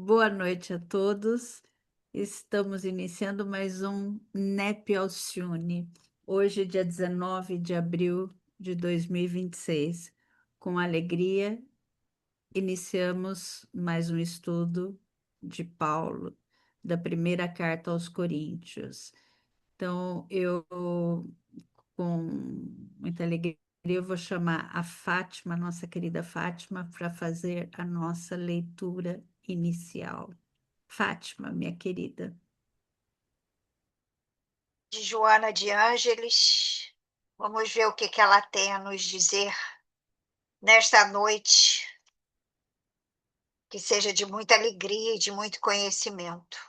Boa noite a todos. Estamos iniciando mais um NEP Alcione, hoje, dia 19 de abril de 2026. Com alegria, iniciamos mais um estudo de Paulo, da primeira carta aos Coríntios. Então, com muita alegria, eu vou chamar a Fátima, nossa querida Fátima, para fazer a nossa leitura inicial. Fátima, minha querida. De Joana de Ângeles. Vamos ver o que ela tem a nos dizer nesta noite, que seja de muita alegria e de muito conhecimento.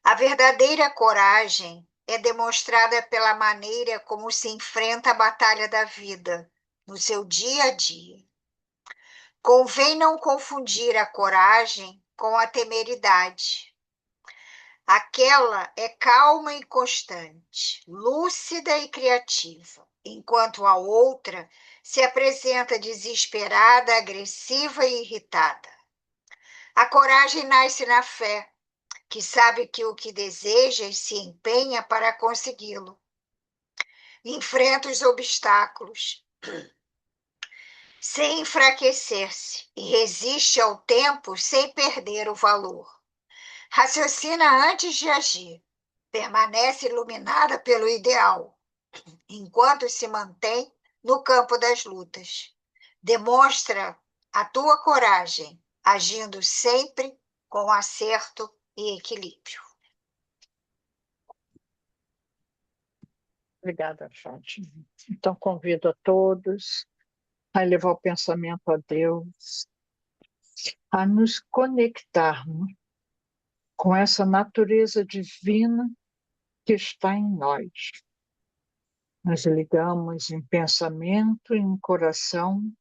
A verdadeira coragem é demonstrada pela maneira como se enfrenta a batalha da vida, no seu dia a dia. Convém não confundir a coragem com a temeridade. Aquela é calma e constante, lúcida e criativa, enquanto a outra se apresenta desesperada, agressiva e irritada. A coragem nasce na fé, que sabe que o que deseja e se empenha para consegui-lo. Enfrenta os obstáculos sem enfraquecer-se e resiste ao tempo sem perder o valor. Raciocina antes de agir, permanece iluminada pelo ideal, enquanto se mantém no campo das lutas. Demonstra a tua coragem, agindo sempre com acerto e equilíbrio. Obrigada, Fátima. Então, convido a todos a elevar o pensamento a Deus, a nos conectarmos com essa natureza divina que está em nós. Nos ligamos em pensamento e em coração,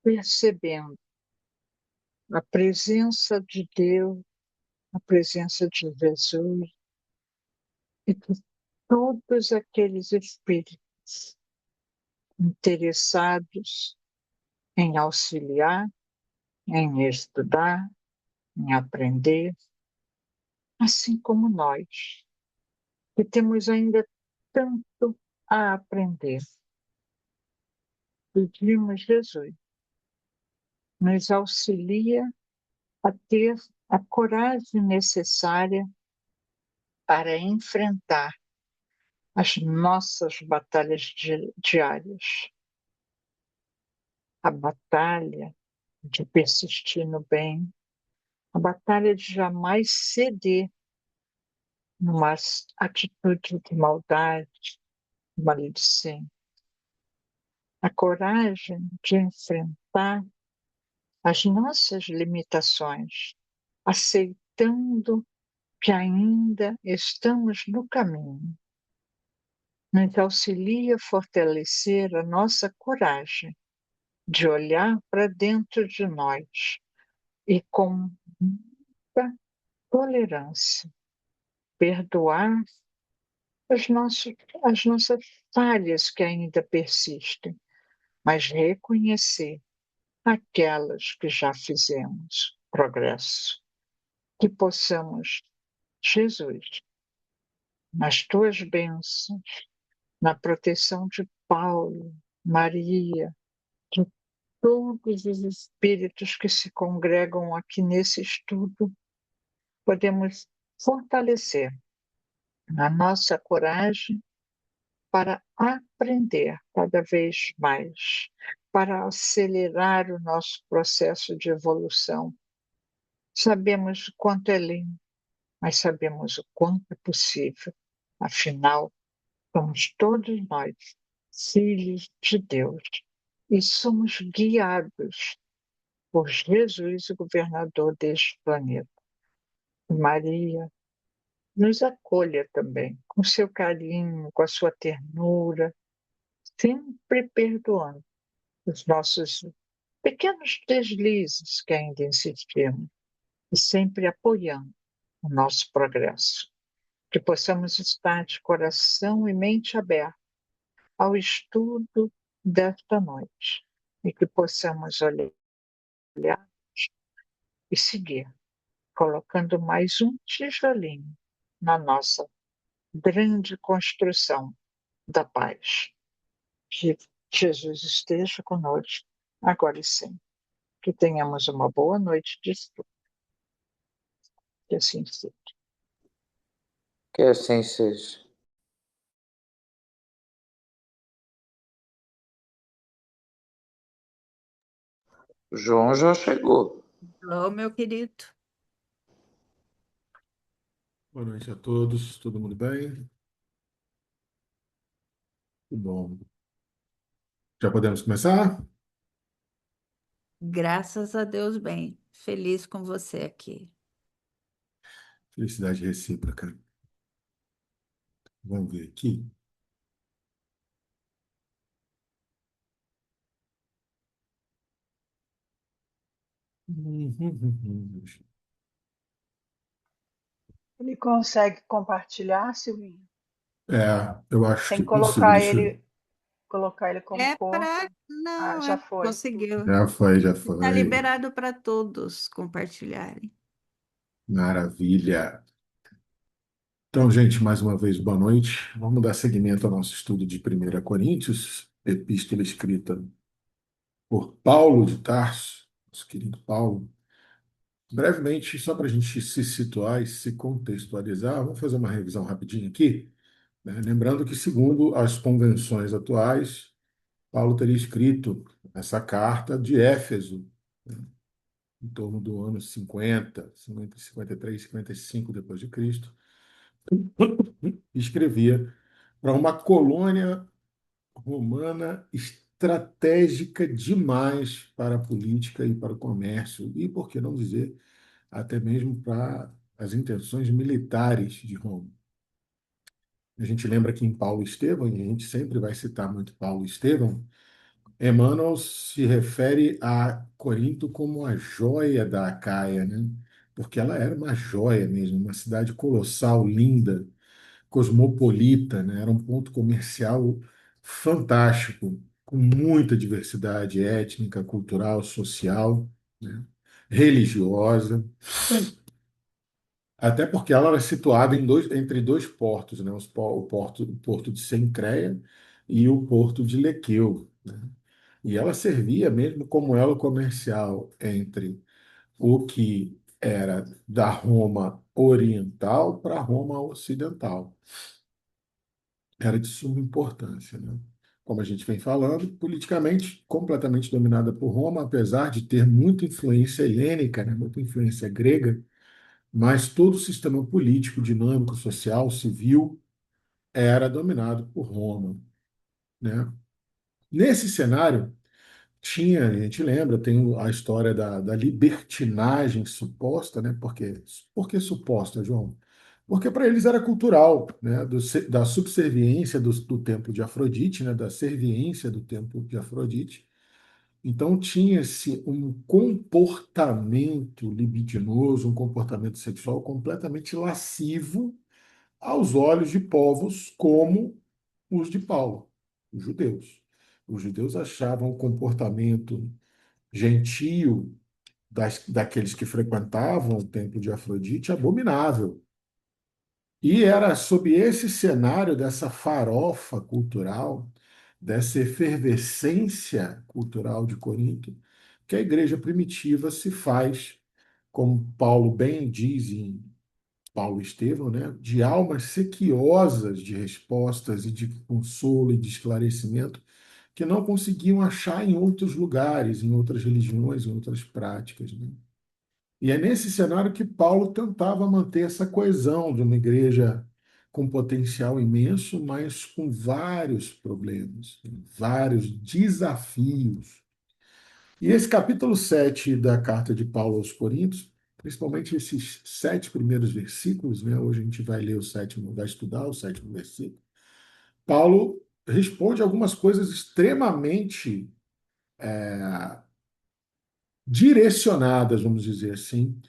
percebendo a presença de Deus, a presença de Jesus e de todos aqueles espíritos interessados em auxiliar, em estudar, em aprender, assim como nós, que temos ainda tanto a aprender. Pedimos, Jesus, nos auxilia a ter a coragem necessária para enfrentar as nossas batalhas diárias. A batalha de persistir no bem, a batalha de jamais ceder numa atitude de maldade, maledicência. A coragem de enfrentar as nossas limitações, aceitando que ainda estamos no caminho. Nos auxilia a fortalecer a nossa coragem de olhar para dentro de nós e com muita tolerância perdoar as nossas falhas que ainda persistem, mas reconhecer aquelas que já fizemos progresso. Que possamos, Jesus, nas tuas bênçãos, na proteção de Paulo, Maria, de todos os espíritos que se congregam aqui nesse estudo, podemos fortalecer a nossa coragem para aprender cada vez mais, para acelerar o nosso processo de evolução. Sabemos o quanto é lindo, mas sabemos o quanto é possível. Afinal, somos todos nós filhos de Deus e somos guiados por Jesus, o governador deste planeta. Maria nos acolha também, com seu carinho, com a sua ternura, sempre perdoando os nossos pequenos deslizes que ainda insistimos e sempre apoiando o nosso progresso. Que possamos estar de coração e mente aberta ao estudo desta noite, e que possamos olhar e seguir, colocando mais um tijolinho na nossa grande construção da paz. Que Jesus esteja conosco, agora e sempre. Que tenhamos uma boa noite de estudo. Que assim seja. Que assim seja. O João já chegou. Alô, meu querido. Boa noite a todos, todo mundo bem? Que bom. Já podemos começar? Graças a Deus, bem. Feliz com você aqui. Felicidade recíproca. Vamos ver aqui. Ele consegue compartilhar, Silvinho? Eu acho Sem que consigo. colocar ele como É corpo? para. Ah, Não, já foi. conseguiu. Já foi, já Está foi. liberado para todos compartilharem. Maravilha. Então, gente, mais uma vez, boa noite. Vamos dar seguimento ao nosso estudo de 1 Coríntios, epístola escrita por Paulo de Tarso, nosso querido Paulo. Brevemente, só para a gente se situar e se contextualizar, vamos fazer uma revisão rapidinho aqui, né? Lembrando que, segundo as convenções atuais, Paulo teria escrito essa carta de Éfeso, né, em torno do ano 53, 55 depois de Cristo, e escrevia para uma colônia romana estratégica demais para a política e para o comércio, e, por que não dizer, até mesmo para as intenções militares de Roma. A gente lembra que em Paulo e Estevão, e a gente sempre vai citar muito Paulo e Estevão, Emmanuel se refere a Corinto como a joia da Acaia, né? Porque ela era uma joia mesmo, uma cidade colossal, linda, cosmopolita, né? Era um ponto comercial fantástico, com muita diversidade étnica, cultural, social, né? Religiosa. Até porque ela era situada entre dois portos, né? O porto de Cencreia e o porto de Lequeu, né? E ela servia mesmo como elo comercial entre o que era da Roma oriental para a Roma ocidental. Era de suma importância, né? Como a gente vem falando, politicamente completamente dominada por Roma, apesar de ter muita influência helênica, né? Muita influência grega, mas todo o sistema político, dinâmico, social, civil era dominado por Roma, né? Nesse cenário, tinha, a gente lembra, tem a história da libertinagem suposta, né? Por que suposta, João? Porque para eles era cultural, né? Da subserviência do templo de Afrodite, né? Da serviência do templo de Afrodite. Então tinha-se um comportamento libidinoso, um comportamento sexual completamente lascivo aos olhos de povos como os de Paulo, os judeus. Os judeus achavam o comportamento gentio daqueles que frequentavam o templo de Afrodite abominável. E era sob esse cenário dessa farofa cultural, dessa efervescência cultural de Corinto, que a igreja primitiva se faz, como Paulo bem diz em Paulo e Estevão, né, de almas sequiosas de respostas e de consolo e de esclarecimento que não conseguiam achar em outros lugares, em outras religiões, em outras práticas, né? E é nesse cenário que Paulo tentava manter essa coesão de uma igreja com potencial imenso, mas com vários problemas, vários desafios. E esse capítulo 7 da carta de Paulo aos Coríntios, principalmente esses 7 primeiros versículos, né? Hoje a gente vai ler o sétimo, vai estudar o sétimo versículo. Paulo responde algumas coisas extremamente direcionadas, vamos dizer assim,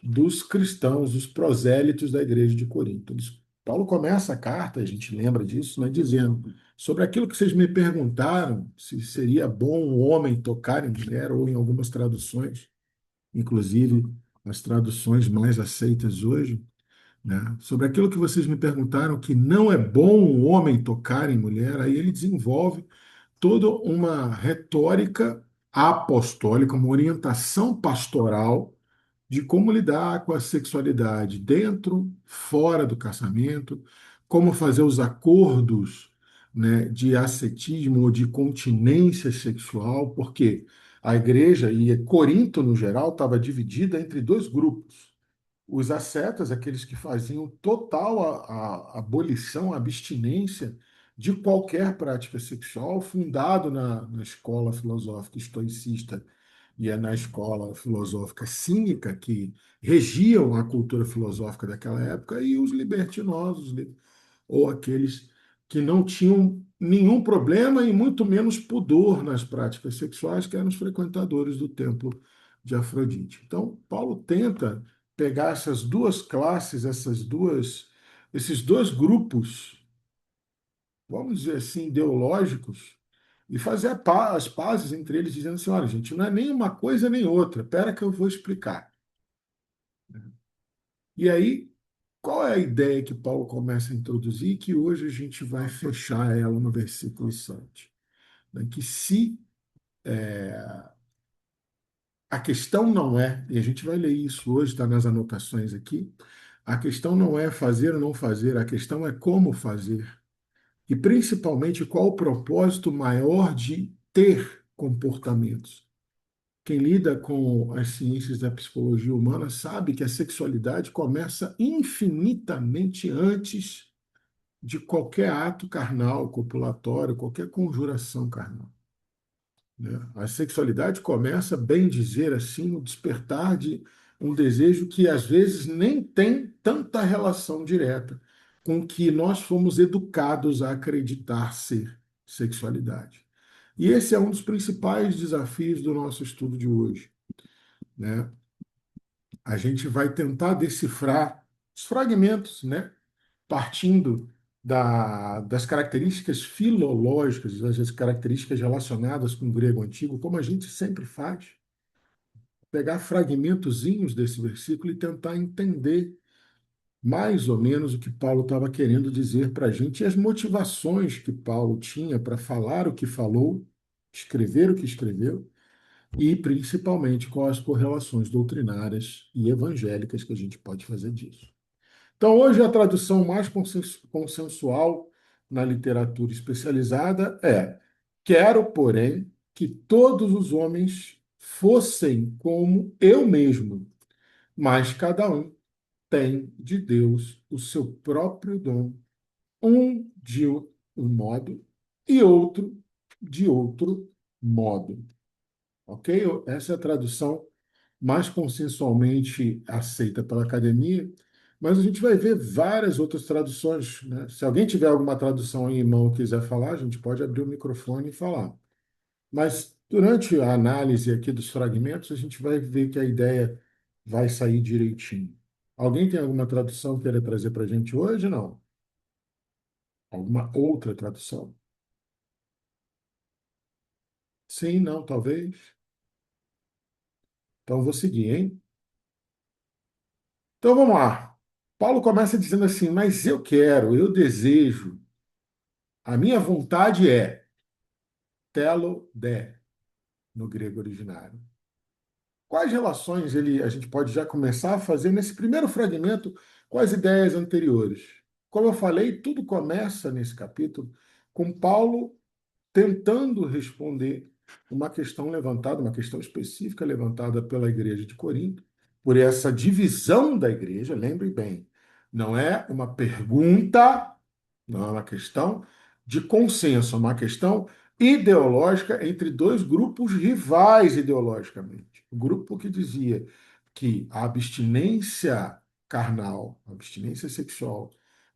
dos cristãos, dos prosélitos da igreja de Corinto. Eles Paulo começa a carta, a gente lembra disso, né, dizendo: sobre aquilo que vocês me perguntaram, se seria bom um homem tocar em mulher, ou em algumas traduções, inclusive as traduções mais aceitas hoje, né, sobre aquilo que vocês me perguntaram, que não é bom um homem tocar em mulher, aí ele desenvolve toda uma retórica apostólica, uma orientação pastoral de como lidar com a sexualidade dentro, fora do casamento, como fazer os acordos, né, de ascetismo ou de continência sexual, porque a igreja e Corinto, no geral, estava dividida entre dois grupos. Os ascetas, aqueles que faziam total a abolição, a abstinência de qualquer prática sexual, fundado na escola filosófica estoicista e é na escola filosófica cínica que regiam a cultura filosófica daquela época, e os libertinosos, ou aqueles que não tinham nenhum problema e muito menos pudor nas práticas sexuais, que eram os frequentadores do templo de Afrodite. Então, Paulo tenta pegar essas duas classes, esses dois grupos, vamos dizer assim, ideológicos, e fazer as pazes entre eles, dizendo assim: olha, gente, não é nem uma coisa nem outra, espera que eu vou explicar. E aí, qual é a ideia que Paulo começa a introduzir, que hoje a gente vai fechar ela no versículo 7? Né? Que se a questão não é, e a gente vai ler isso hoje, está nas anotações aqui, a questão não é fazer ou não fazer, a questão é como fazer. E principalmente qual o propósito maior de ter comportamentos. Quem lida com as ciências da psicologia humana sabe que a sexualidade começa infinitamente antes de qualquer ato carnal, copulatório, qualquer conjuração carnal. Né? A sexualidade começa, bem dizer assim, no despertar de um desejo que às vezes nem tem tanta relação direta com o que nós fomos educados a acreditar ser sexualidade. E esse é um dos principais desafios do nosso estudo de hoje, né? A gente vai tentar decifrar os fragmentos, né? Partindo das características filológicas, das características relacionadas com o grego antigo, como a gente sempre faz, pegar fragmentozinhos desse versículo e tentar entender mais ou menos o que Paulo estava querendo dizer para a gente e as motivações que Paulo tinha para falar o que falou, escrever o que escreveu e, principalmente, quais as correlações doutrinárias e evangélicas que a gente pode fazer disso. Então, hoje, a tradução mais consensual na literatura especializada é: quero, porém, que todos os homens fossem como eu mesmo, mas cada um tem de Deus o seu próprio dom, um de um modo e outro de outro modo. Ok? Essa é a tradução mais consensualmente aceita pela academia, mas a gente vai ver várias outras traduções, né? Se alguém tiver alguma tradução em mão e quiser falar, a gente pode abrir o microfone e falar. Mas durante a análise aqui dos fragmentos, a gente vai ver que a ideia vai sair direitinho. Alguém tem alguma tradução que queira trazer para a gente hoje? Não? Alguma outra tradução? Sim, não, talvez. Então eu vou seguir, hein? Então vamos lá. Paulo começa dizendo assim: mas eu quero, eu desejo, a minha vontade é telo de, no grego originário. Quais relações a gente pode já começar a fazer nesse primeiro fragmento com as ideias anteriores? Como eu falei, tudo começa nesse capítulo com Paulo tentando responder uma questão levantada, uma questão específica levantada pela igreja de Corinto, por essa divisão da igreja, lembre bem, não é uma pergunta, não é uma questão de consenso, é uma questão ideológica entre dois grupos rivais ideologicamente. O grupo que dizia que a abstinência carnal, a abstinência sexual,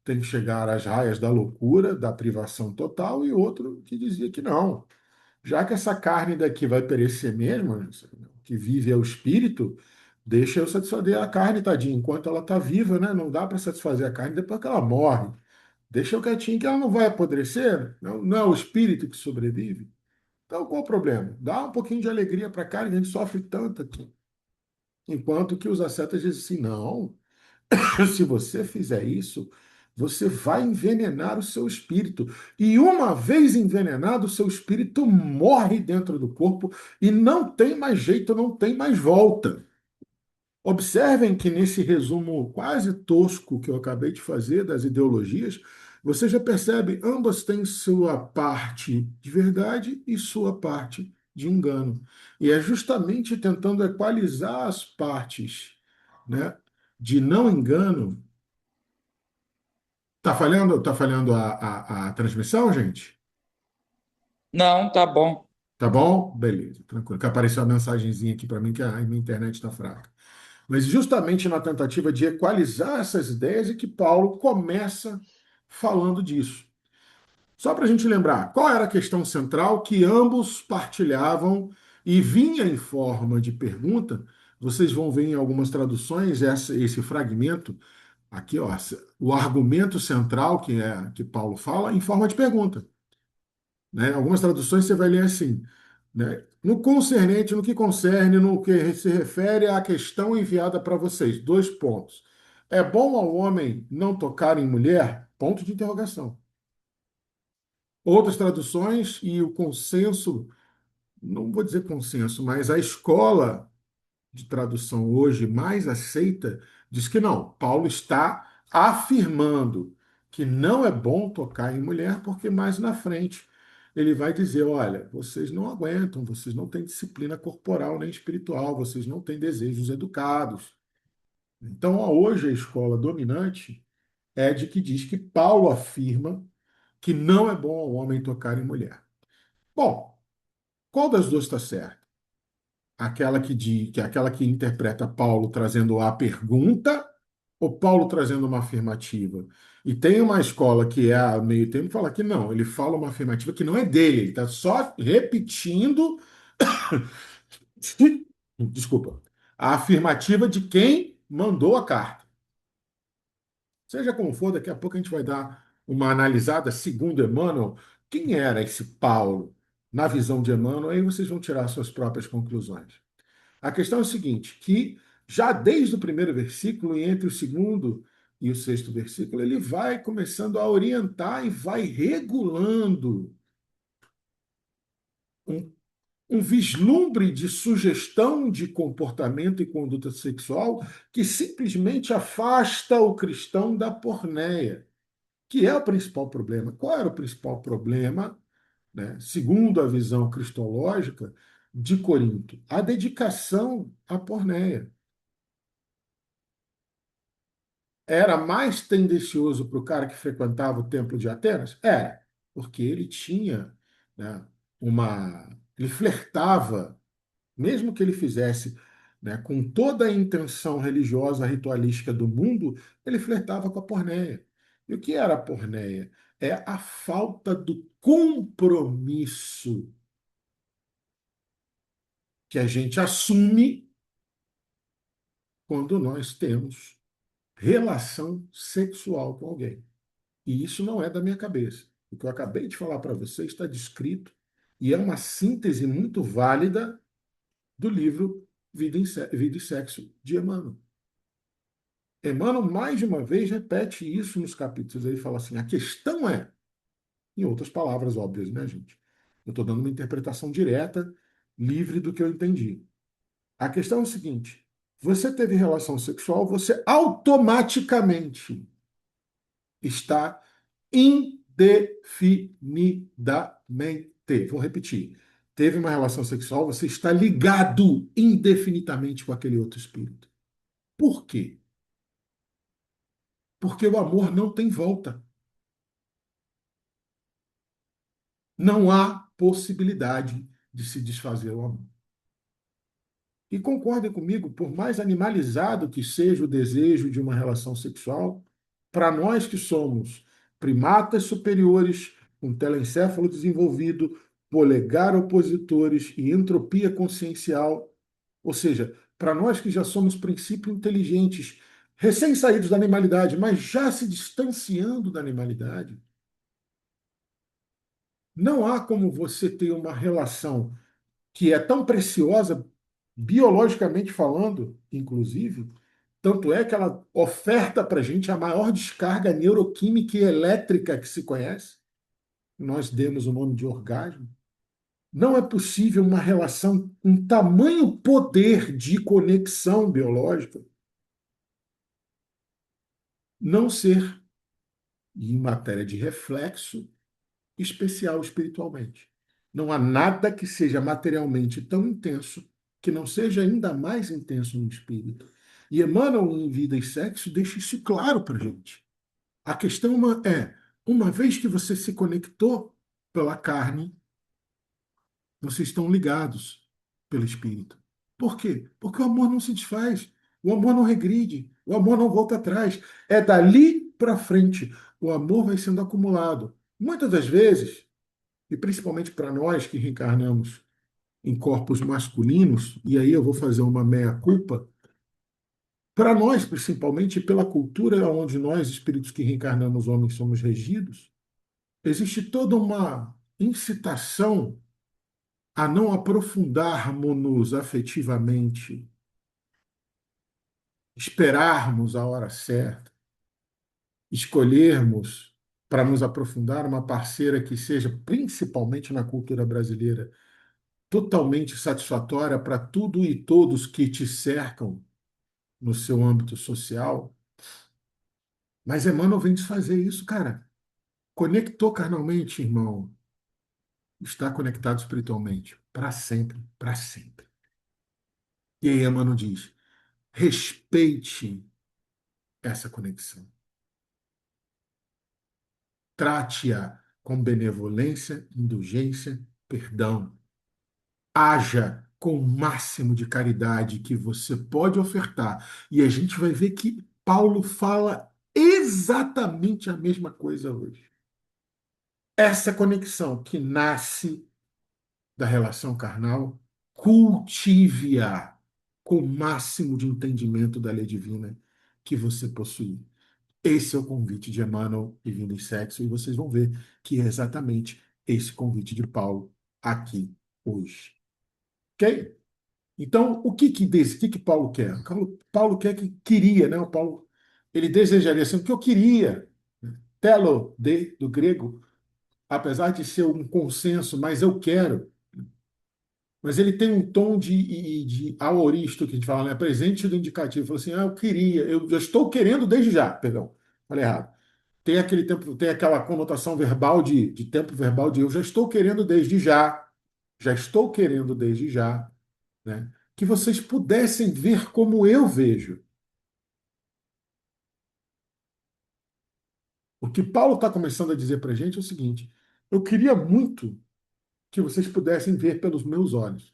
tem que chegar às raias da loucura, da privação total, e outro que dizia que não. Já que essa carne daqui vai perecer mesmo, que vive é o espírito, Deixa eu satisfazer a carne, tadinha, enquanto ela está viva, né? Não dá para satisfazer a carne depois que ela morre. Deixa eu quietinho que ela não vai apodrecer, não, não é o espírito que sobrevive. Então, qual o problema? Dá um pouquinho de alegria para a carne, a gente sofre tanto aqui. Enquanto que os ascetas dizem assim, não, se você fizer isso, você vai envenenar o seu espírito. E uma vez envenenado, o seu espírito morre dentro do corpo e não tem mais jeito, não tem mais volta. Observem que nesse resumo quase tosco que eu acabei de fazer das ideologias, você já percebe, ambas têm sua parte de verdade e sua parte de engano. E é justamente tentando equalizar as partes, né, de não engano. Tá falhando a transmissão, gente? Não, tá bom. Tá bom? Beleza, tranquilo. Que apareceu uma mensagenzinha aqui para mim que a minha internet está fraca. Mas justamente na tentativa de equalizar essas ideias é que Paulo começa falando disso. Só para a gente lembrar, qual era a questão central que ambos partilhavam e vinha em forma de pergunta? Vocês vão ver em algumas traduções esse fragmento aqui, ó, o argumento central que Paulo fala em forma de pergunta, né? Algumas traduções você vai ler assim, né? No concernente, no que concerne, no que se refere à questão enviada para vocês, dois pontos. É bom ao homem não tocar em mulher? Ponto de interrogação. Outras traduções e o consenso, não vou dizer consenso, mas a escola de tradução hoje mais aceita diz que não. Paulo está afirmando que não é bom tocar em mulher, porque mais na frente ele vai dizer: olha, vocês não aguentam, vocês não têm disciplina corporal nem espiritual, vocês não têm desejos educados. Então, hoje a escola dominante é de que diz que Paulo afirma que não é bom ao homem tocar em mulher. Bom, qual das duas está certa? Aquela que interpreta Paulo trazendo a pergunta ou Paulo trazendo uma afirmativa? E tem uma escola que é a meio termo que fala que não, ele fala uma afirmativa que não é dele, ele está só repetindo, desculpa, a afirmativa de quem mandou a carta. Seja como for, daqui a pouco a gente vai dar uma analisada, segundo Emmanuel, quem era esse Paulo na visão de Emmanuel, aí vocês vão tirar suas próprias conclusões. A questão é o seguinte, que já desde o primeiro versículo, e entre o segundo e o sexto versículo, ele vai começando a orientar e vai regulando um, um vislumbre de sugestão de comportamento e conduta sexual que simplesmente afasta o cristão da porneia, que é o principal problema. Qual era o principal problema, né, segundo a visão cristológica de Corinto? A dedicação à porneia. Era mais tendencioso para o cara que frequentava o templo de Atenas? Era, porque ele tinha, né, uma. Ele flertava, mesmo que ele fizesse, né, com toda a intenção religiosa, ritualística do mundo, ele flertava com a porneia. E o que era a porneia? É a falta do compromisso que a gente assume quando nós temos relação sexual com alguém. E isso não é da minha cabeça. O que eu acabei de falar para você está descrito e é uma síntese muito válida do livro Vida e Sexo de Emmanuel. Emmanuel, mais de uma vez, repete isso nos capítulos. Ele fala assim: a questão é, em outras palavras óbvias, né, gente? Eu estou dando uma interpretação direta, livre do que eu entendi. A questão é o seguinte: você teve relação sexual, você automaticamente está indefinidamente. Vou repetir. Teve uma relação sexual, você está ligado indefinidamente com aquele outro espírito. Por quê? Porque o amor não tem volta. Não há possibilidade de se desfazer o amor. E concordem comigo, por mais animalizado que seja o desejo de uma relação sexual, para nós que somos primatas superiores, com telencéfalo desenvolvido, polegar opositores e entropia consciencial, ou seja, para nós que já somos princípios inteligentes, recém-saídos da animalidade, mas já se distanciando da animalidade, não há como você ter uma relação que é tão preciosa, biologicamente falando, inclusive, tanto é que ela oferta para a gente a maior descarga neuroquímica e elétrica que se conhece. Nós demos o nome de orgasmo. Não é possível uma relação, um tamanho poder de conexão biológica não ser, em matéria de reflexo, especial espiritualmente. Não há nada que seja materialmente tão intenso que não seja ainda mais intenso no espírito. E Emmanuel, em Vida e Sexo, deixa isso claro para a gente. A questão é, uma vez que você se conectou pela carne, vocês estão ligados pelo espírito. Por quê? Porque o amor não se desfaz, o amor não regride, o amor não volta atrás. É dali para frente. O amor vai sendo acumulado. Muitas das vezes, e principalmente para nós que reencarnamos em corpos masculinos, e aí eu vou fazer uma meia-culpa, para nós, principalmente pela cultura onde nós, espíritos que reencarnamos homens, somos regidos, existe toda uma incitação a não aprofundarmos-nos afetivamente, esperarmos a hora certa, escolhermos para nos aprofundar uma parceira que seja, principalmente na cultura brasileira, totalmente satisfatória para tudo e todos que te cercam no seu âmbito social. Mas Emmanuel vem desfazer isso, cara. Conectou carnalmente, irmão. Está conectado espiritualmente. Para sempre, para sempre. E aí Emmanuel diz: respeite essa conexão. Trate-a com benevolência, indulgência, perdão. Haja com o máximo de caridade que você pode ofertar. E a gente vai ver que Paulo fala exatamente a mesma coisa hoje. Essa conexão que nasce da relação carnal, cultive-a com o máximo de entendimento da lei divina que você possui. Esse é o convite de Emmanuel e Vida e Sexo, e vocês vão ver que é exatamente esse convite de Paulo aqui hoje. Ok? Então, o que Paulo quer? Paulo quer que queria, né? O Paulo, ele desejaria assim, o que eu queria. Telo, do grego, apesar de ser um consenso, mas eu quero. Mas ele tem um tom de aoristo, que a gente fala, né? Presente do indicativo. Fala assim, eu queria, eu já estou querendo desde já, perdão, falei errado. Tem aquele tempo, tem aquela conotação verbal de tempo verbal de eu já estou querendo desde já, né? Que vocês pudessem ver como eu vejo. O que Paulo está começando a dizer para a gente é o seguinte: eu queria muito que vocês pudessem ver pelos meus olhos.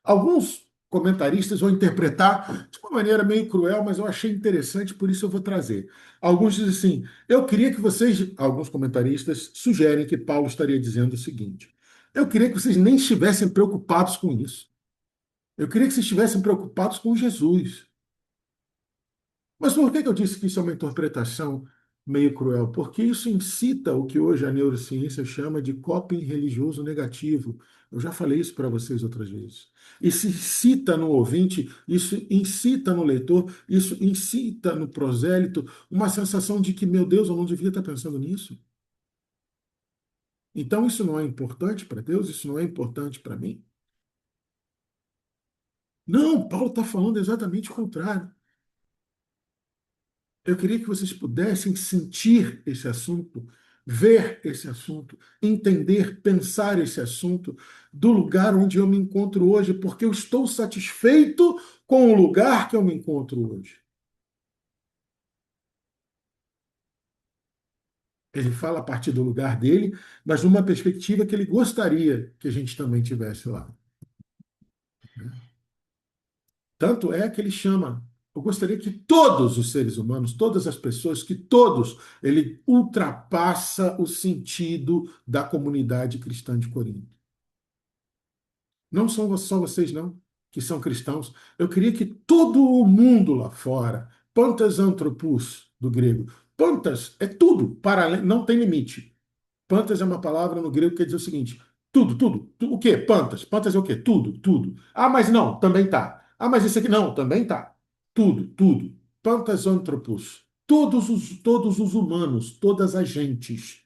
Alguns comentaristas vão interpretar de uma maneira meio cruel, mas eu achei interessante, por isso eu vou trazer. Alguns dizem assim: eu queria que vocês, alguns comentaristas sugerem que Paulo estaria dizendo o seguinte: eu queria que vocês nem estivessem preocupados com isso. Eu queria que vocês estivessem preocupados com Jesus. Mas por que eu disse que isso é uma interpretação meio cruel? Porque isso incita o que hoje a neurociência chama de coping religioso negativo. Eu já falei isso para vocês outras vezes. Isso incita no ouvinte, isso incita no leitor, isso incita no prosélito uma sensação de que, meu Deus, eu não devia estar pensando nisso. Então isso não é importante para Deus, isso não é importante para mim. Não, Paulo está falando exatamente o contrário. Eu queria que vocês pudessem sentir esse assunto, ver esse assunto, entender, pensar esse assunto do lugar onde eu me encontro hoje, porque eu estou satisfeito com o lugar que eu me encontro hoje. Ele fala a partir do lugar dele, mas numa perspectiva que ele gostaria que a gente também tivesse lá. Tanto é que ele chama. Eu gostaria que todos os seres humanos, todas as pessoas, que todos, ele ultrapassa o sentido da comunidade cristã de Corinto. Não são só vocês, não. que são cristãos. Eu queria que todo o mundo lá fora, pantas anthropos, do grego, pantas é tudo, para além, não tem limite. Pantas é uma palavra no grego que quer dizer o seguinte: tudo, tudo. O quê? Pantas. Pantas é o quê? Tudo, tudo. Ah, mas não, também tá. Ah, mas esse aqui não, também tá. Tudo, tudo. Pantas anthropos. Todos os humanos, todas as gentes.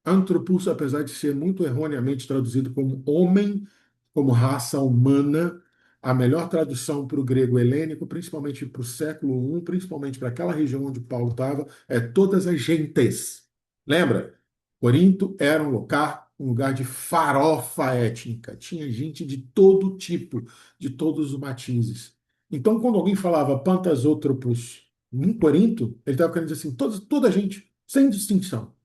Anthropos, apesar de ser muito erroneamente traduzido como homem, como raça humana, a melhor tradução para o grego helênico, principalmente para o século I, principalmente para aquela região onde Paulo estava, é todas as gentes. Lembra? Corinto era um lugar de farofa étnica. Tinha gente de todo tipo, de todos os matizes. Então, quando alguém falava pantasótropos em Corinto, ele estava querendo dizer assim, toda a gente, sem distinção.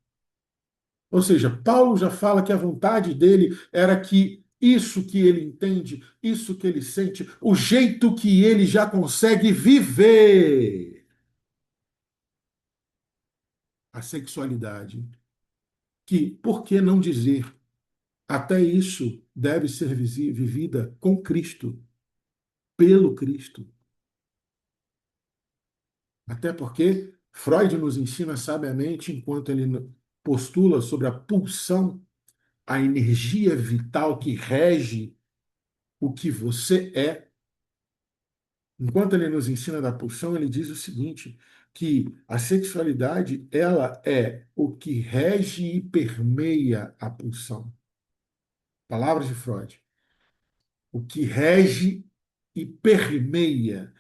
Ou seja, Paulo já fala que a vontade dele era que isso que ele entende, isso que ele sente, o jeito que ele já consegue viver a sexualidade, que, por que não dizer, até isso deve ser vivida com Cristo, pelo Cristo. Até porque Freud nos ensina sabiamente, enquanto ele postula sobre a pulsão, a energia vital que rege o que você é. Enquanto ele nos ensina da pulsão, ele diz o seguinte, que a sexualidade, ela é o que rege e permeia a pulsão. Palavras de Freud. O que rege e permeia.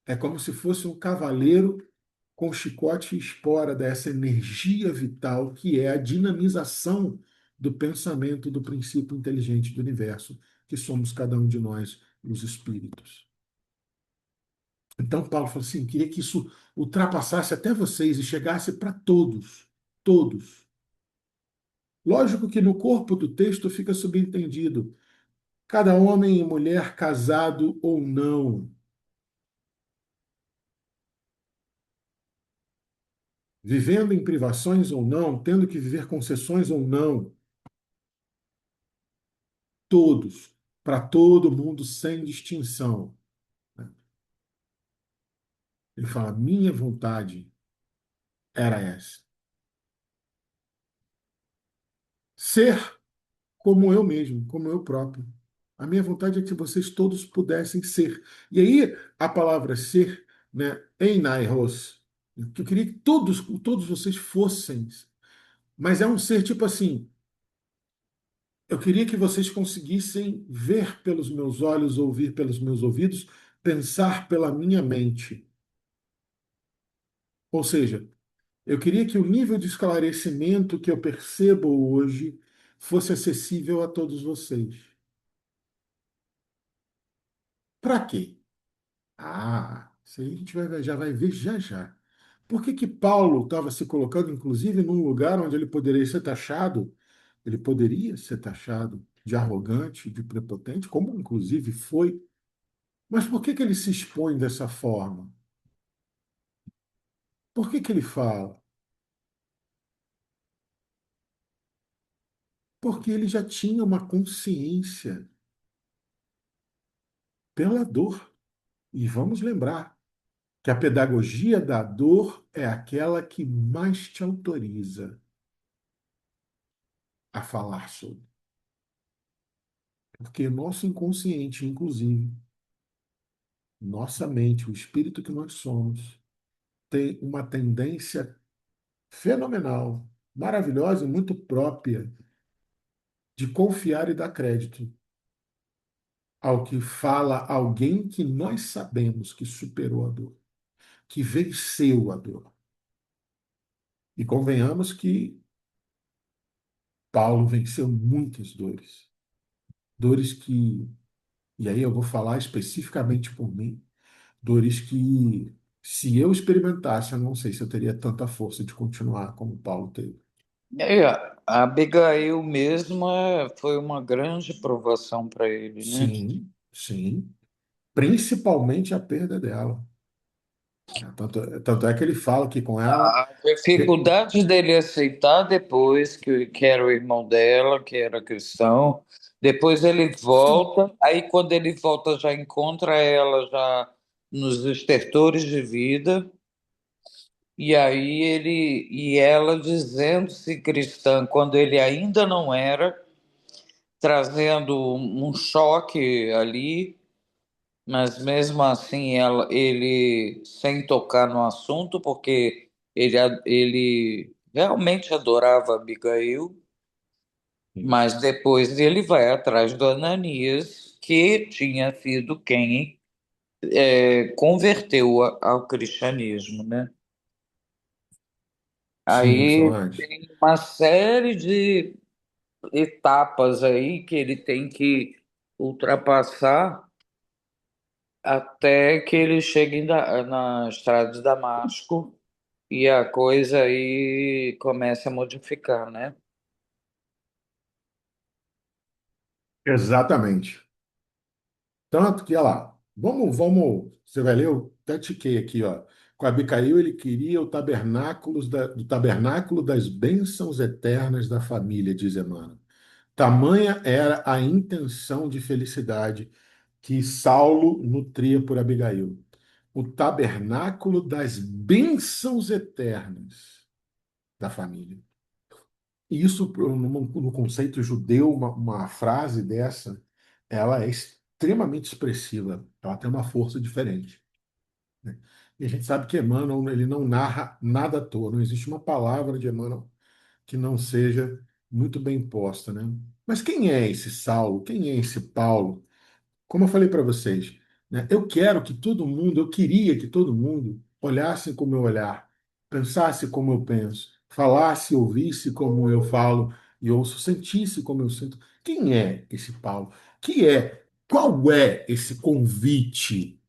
É como se fosse um cavaleiro com chicote e espora dessa energia vital que é a dinamização do pensamento do princípio inteligente do universo, que somos cada um de nós, os espíritos. Então, Paulo falou assim: queria que isso ultrapassasse até vocês e chegasse para todos. Todos. Lógico que no corpo do texto fica subentendido: cada homem e mulher, casado ou não, vivendo em privações ou não, tendo que viver concessões ou não, todos, para todo mundo, sem distinção. Ele fala: minha vontade era essa. Ser como eu mesmo, como eu próprio. A minha vontade é que vocês todos pudessem ser. E aí, a palavra ser, né, einairos, que eu queria que todos vocês fossem. Mas é um ser tipo assim, eu queria que vocês conseguissem ver pelos meus olhos, ouvir pelos meus ouvidos, pensar pela minha mente. Ou seja, eu queria que o nível de esclarecimento que eu percebo hoje fosse acessível a todos vocês. Para quê? Ah, isso aí a gente já vai ver já já. Por que que Paulo estava se colocando, inclusive, num lugar onde ele poderia ser taxado de arrogante, de prepotente, como inclusive foi. Mas por que que ele se expõe dessa forma? Por que que ele fala? Porque ele já tinha uma consciência pela dor. E vamos lembrar que a pedagogia da dor é aquela que mais te autoriza a falar sobre. Porque nosso inconsciente, inclusive, nossa mente, o espírito que nós somos, tem uma tendência fenomenal, maravilhosa e muito própria de confiar e dar crédito ao que fala alguém que nós sabemos que superou a dor, que venceu a dor. E convenhamos que Paulo venceu muitas dores. Dores que, e aí eu vou falar especificamente por mim, dores que, se eu experimentasse, eu não sei se eu teria tanta força de continuar como Paulo teve. A Abigail mesma foi uma grande provação para ele, né? Sim, sim. Principalmente a perda dela. Tanto é que ele fala que com ela. A dificuldade dele aceitar depois que era o irmão dela, que era cristão. Depois ele volta, aí quando ele volta já encontra ela já nos estertores de vida, e aí ele e ela dizendo-se cristã quando ele ainda não era, trazendo um choque ali, mas mesmo assim ele sem tocar no assunto, porque ele realmente adorava Abigail, mas depois ele vai atrás do Ananias, que tinha sido quem converteu ao cristianismo, né? Sim, Aí Solange. tem uma série de etapas aí que ele tem que ultrapassar até que ele chegue na estrada de Damasco e a coisa aí começa a modificar, né? Exatamente. Tanto que, olha lá, você vai ler, eu até tiquei aqui, ó. Com Abicail ele queria o do tabernáculo das bênçãos eternas da família, diz Emmanuel. Tamanha era a intenção de felicidade que Saulo nutria por Abigail. O tabernáculo das bênçãos eternas da família. E isso, no conceito judeu, uma frase dessa, ela é extremamente expressiva, ela tem uma força diferente, né? E a gente sabe que Emmanuel, ele não narra nada à toa, não existe uma palavra de Emmanuel que não seja muito bem posta, né? Mas quem é esse Saulo? Quem é esse Paulo? Como eu falei para vocês, né, eu queria que todo mundo olhasse como eu olhar, pensasse como eu penso, falasse, ouvisse como eu falo e ouço, sentisse como eu sinto. Quem é esse Paulo? Qual é esse convite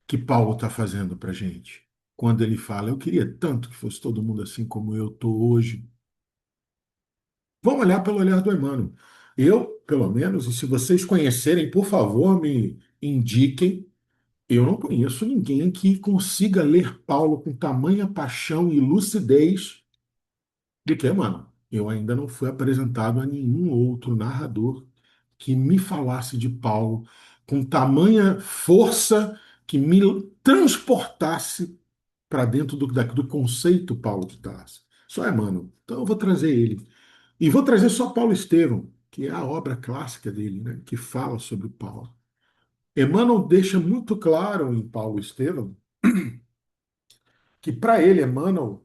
que Paulo está fazendo para gente? Quando ele fala, eu queria tanto que fosse todo mundo assim como eu estou hoje. Vamos olhar pelo olhar do Emmanuel. Eu, pelo menos, e se vocês conhecerem, por favor, me indiquem. Eu não conheço ninguém que consiga ler Paulo com tamanha paixão e lucidez de que, mano, eu ainda não fui apresentado a nenhum outro narrador que me falasse de Paulo com tamanha força que me transportasse para dentro do conceito Paulo de Tarso. Só Emmanuel. Então eu vou trazer ele. E vou trazer só Paulo Estevão, que é a obra clássica dele, né, que fala sobre Paulo. Emmanuel deixa muito claro em Paulo Estevão que para ele, Emmanuel,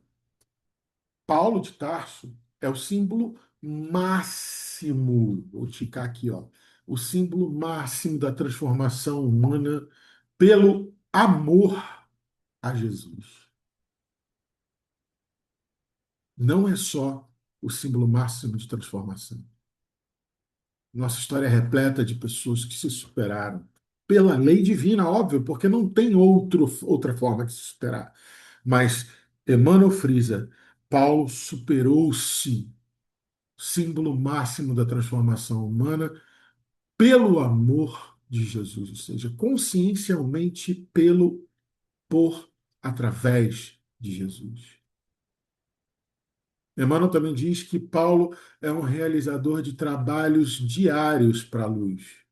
Paulo de Tarso é o símbolo máximo, vou ticar aqui, ó, o símbolo máximo da transformação humana pelo amor a Jesus. Não é só o símbolo máximo de transformação. Nossa história é repleta de pessoas que se superaram pela lei divina, óbvio, porque não tem outra forma de se superar. Mas Emmanuel frisa, Paulo superou-se, símbolo máximo da transformação humana, pelo amor de Jesus, ou seja, consciencialmente por, através de Jesus. Emmanuel também diz que Paulo é um realizador de trabalhos diários para a luz,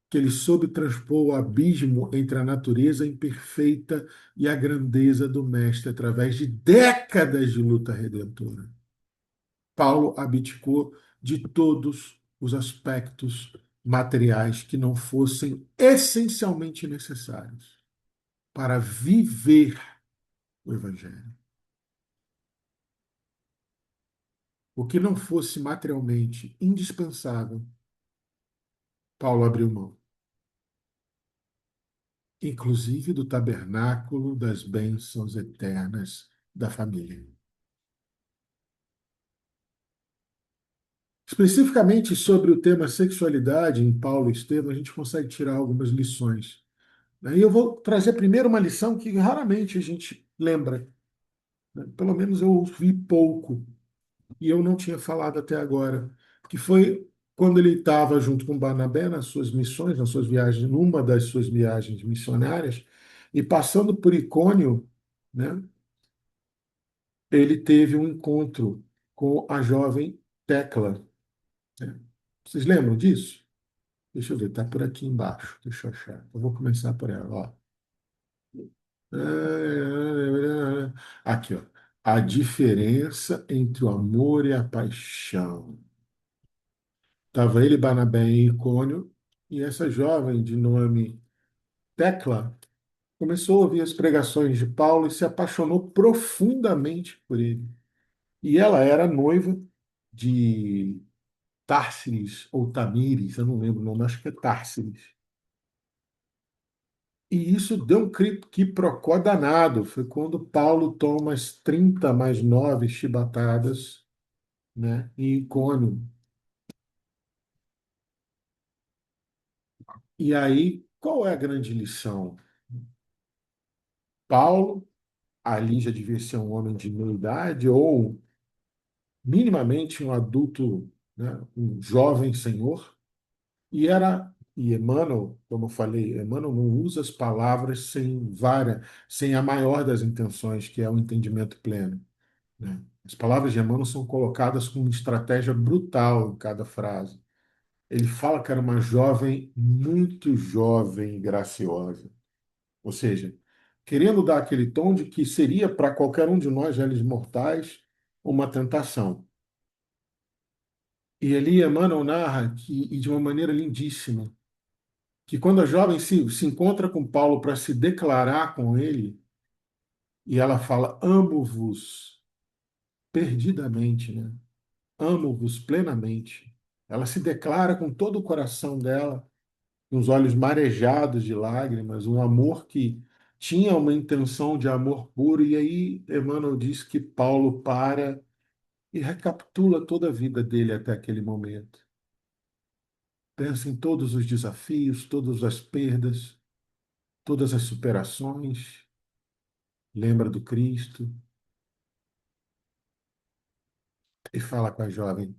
que ele soube transpor o abismo entre a natureza imperfeita e a grandeza do Mestre através de décadas de luta redentora. Paulo abdicou de todos os aspectos materiais que não fossem essencialmente necessários para viver o Evangelho. O que não fosse materialmente indispensável, Paulo abriu mão, inclusive do tabernáculo das bênçãos eternas da família. Especificamente sobre o tema sexualidade, em Paulo e Estevão, a gente consegue tirar algumas lições, né? E eu vou trazer primeiro uma lição que raramente a gente lembra, né? Pelo menos eu ouvi pouco, e eu não tinha falado até agora, que foi quando ele estava junto com Barnabé nas suas missões, nas suas viagens, numa das suas viagens missionárias, E passando por Icônio, né, ele teve um encontro com a jovem Tecla, né? Vocês lembram disso? Deixa eu ver, está por aqui embaixo. Deixa eu achar. Eu vou começar por ela, ó. Aqui, ó. A diferença entre o amor e a paixão. Estava ele, Barnabé e Icônio, e essa jovem de nome Tecla começou a ouvir as pregações de Paulo e se apaixonou profundamente por ele. E ela era noiva de Társides ou Tamires, eu não lembro o nome, acho que é Társides. E isso deu um quiprocó danado. Foi quando Paulo toma as 30 mais 9 chibatadas, né, em Icônio. E aí, qual é a grande lição? Paulo, ali já devia ser um homem de meia idade, ou minimamente um adulto, né, um jovem senhor, e Emmanuel, como eu falei, Emmanuel não usa as palavras sem a maior das intenções, que é o entendimento pleno, né? As palavras de Emmanuel são colocadas com uma estratégia brutal em cada frase. Ele fala que era uma jovem, muito jovem e graciosa. Ou seja, querendo dar aquele tom de que seria para qualquer um de nós, réis mortais, uma tentação. E ali Emmanuel narra que, e de uma maneira lindíssima, que quando a jovem se encontra com Paulo para se declarar com ele, e ela fala, amo-vos perdidamente, né? Amo-vos plenamente. Ela se declara com todo o coração dela, com os olhos marejados de lágrimas, um amor que tinha uma intenção de amor puro. E aí Emmanuel diz que Paulo para e recapitula toda a vida dele até aquele momento. Pensa em todos os desafios, todas as perdas, todas as superações, lembra do Cristo e fala com a jovem: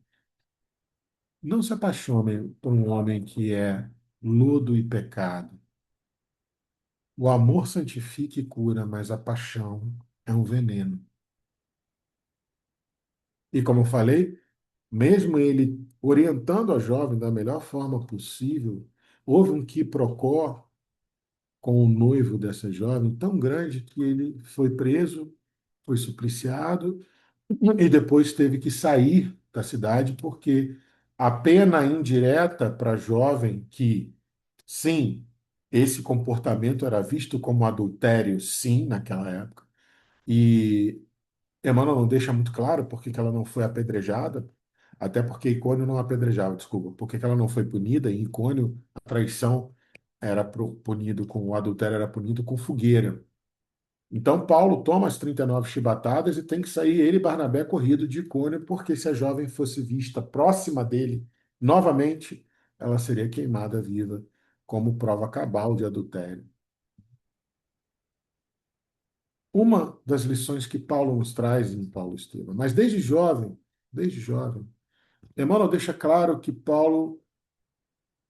não se apaixone por um homem que é lodo e pecado. O amor santifica e cura, mas a paixão é um veneno. E como eu falei, mesmo ele orientando a jovem da melhor forma possível, houve um quiprocó com o noivo dessa jovem tão grande que ele foi preso, foi supliciado e depois teve que sair da cidade porque a pena indireta para a jovem que, sim, esse comportamento era visto como adultério, sim, naquela época. E Emmanuel não deixa muito claro por que que ela não foi apedrejada, até porque Icônio não apedrejava, desculpa, por que que ela não foi punida. Em Icônio, a traição era punido com o adultério era punido com fogueira. Então Paulo toma as 39 chibatadas e tem que sair ele e Barnabé corrido de Icônio, porque se a jovem fosse vista próxima dele novamente, ela seria queimada viva como prova cabal de adultério. Uma das lições que Paulo nos traz em Paulo Estevam, mas desde jovem, Emmanuel deixa claro que Paulo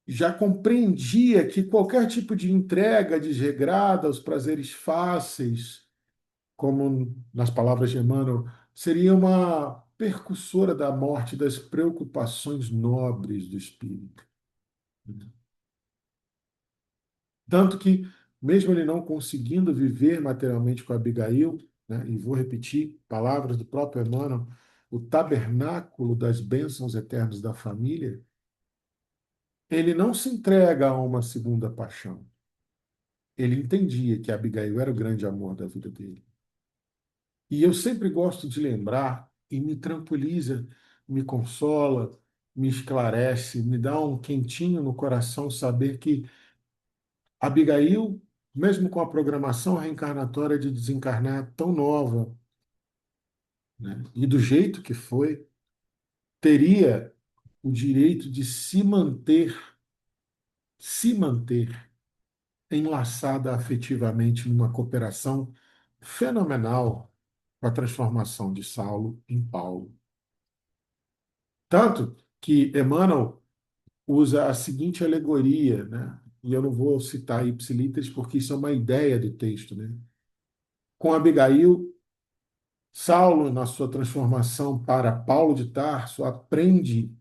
já compreendia que qualquer tipo de entrega desregrada aos prazeres fáceis, como nas palavras de Emmanuel, seria uma percussora da morte das preocupações nobres do espírito. Tanto que, mesmo ele não conseguindo viver materialmente com Abigail, né, e vou repetir palavras do próprio Emmanuel, o tabernáculo das bênçãos eternas da família, ele não se entrega a uma segunda paixão. Ele entendia que Abigail era o grande amor da vida dele. E eu sempre gosto de lembrar, e me tranquiliza, me consola, me esclarece, me dá um quentinho no coração saber que Abigail, mesmo com a programação reencarnatória de desencarnar tão nova, né, e do jeito que foi, teria o direito de se manter enlaçada afetivamente numa cooperação fenomenal com a transformação de Saulo em Paulo. Tanto que Emmanuel usa a seguinte alegoria, né? e eu não vou citar ipsilíteres porque isso é uma ideia do texto, né? Com Abigail, Saulo, na sua transformação para Paulo de Tarso, aprende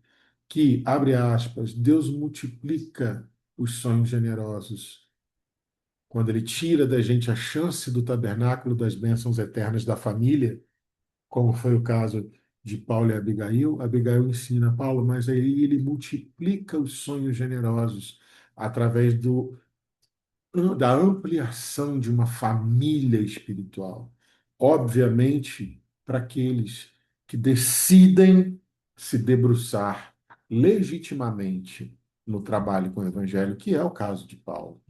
que, abre aspas, Deus multiplica os sonhos generosos. Quando ele tira da gente a chance do tabernáculo das bênçãos eternas da família, como foi o caso de Paulo e Abigail, Abigail ensina Paulo, mas aí ele multiplica os sonhos generosos através da ampliação de uma família espiritual. Obviamente, para aqueles que decidem se debruçar legitimamente no trabalho com o Evangelho, que é o caso de Paulo.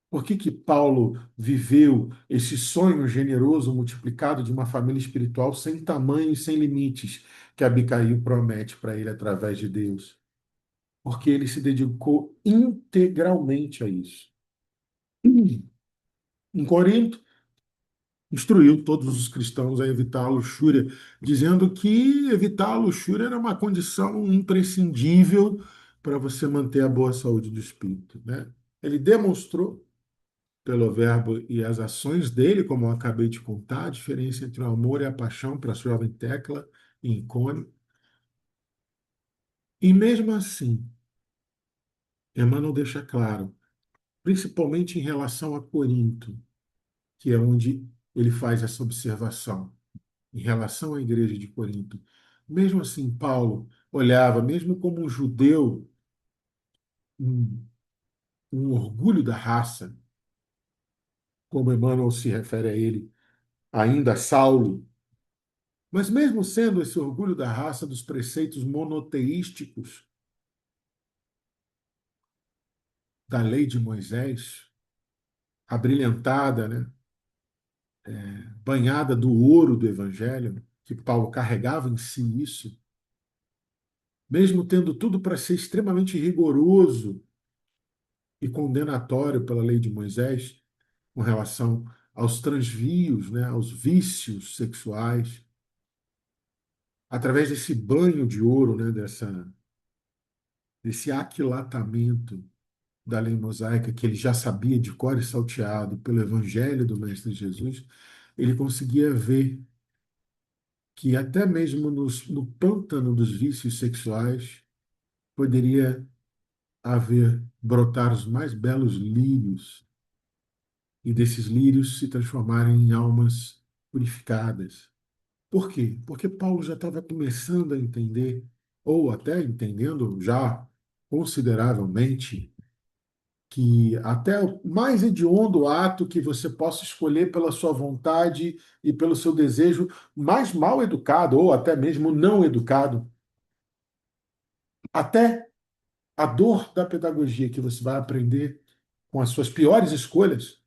Por que que Paulo viveu esse sonho generoso multiplicado de uma família espiritual sem tamanho e sem limites que Abicail promete para ele através de Deus? Porque ele se dedicou integralmente a isso. Em Corinto, instruiu todos os cristãos a evitar a luxúria, dizendo que evitar a luxúria era uma condição imprescindível para você manter a boa saúde do espírito, né? Ele demonstrou pelo verbo e as ações dele, como eu acabei de contar, a diferença entre o amor e a paixão para a jovem Tecla e Icônio. E mesmo assim, Emmanuel deixa claro, principalmente em relação a Corinto, que é onde ele faz essa observação, em relação à igreja de Corinto. Mesmo assim, Paulo olhava, mesmo como um judeu, um, um orgulho da raça, como Emmanuel se refere a ele, ainda Saulo, mas mesmo sendo esse orgulho da raça dos preceitos monoteísticos da lei de Moisés, abrilhantada, né, banhada do ouro do evangelho, que Paulo carregava em si isso, mesmo tendo tudo para ser extremamente rigoroso e condenatório pela lei de Moisés com relação aos transvios, né, aos vícios sexuais, através desse banho de ouro, né, desse aquilatamento da lei mosaica, que ele já sabia de cor e salteado pelo Evangelho do Mestre Jesus, ele conseguia ver que até mesmo no pântano dos vícios sexuais poderia haver, brotar os mais belos lírios, e desses lírios se transformarem em almas purificadas. Por quê? Porque Paulo já estava começando a entender, ou até entendendo já consideravelmente, que até o mais hediondo ato que você possa escolher pela sua vontade e pelo seu desejo mais mal educado, ou até mesmo não educado, até a dor da pedagogia que você vai aprender com as suas piores escolhas,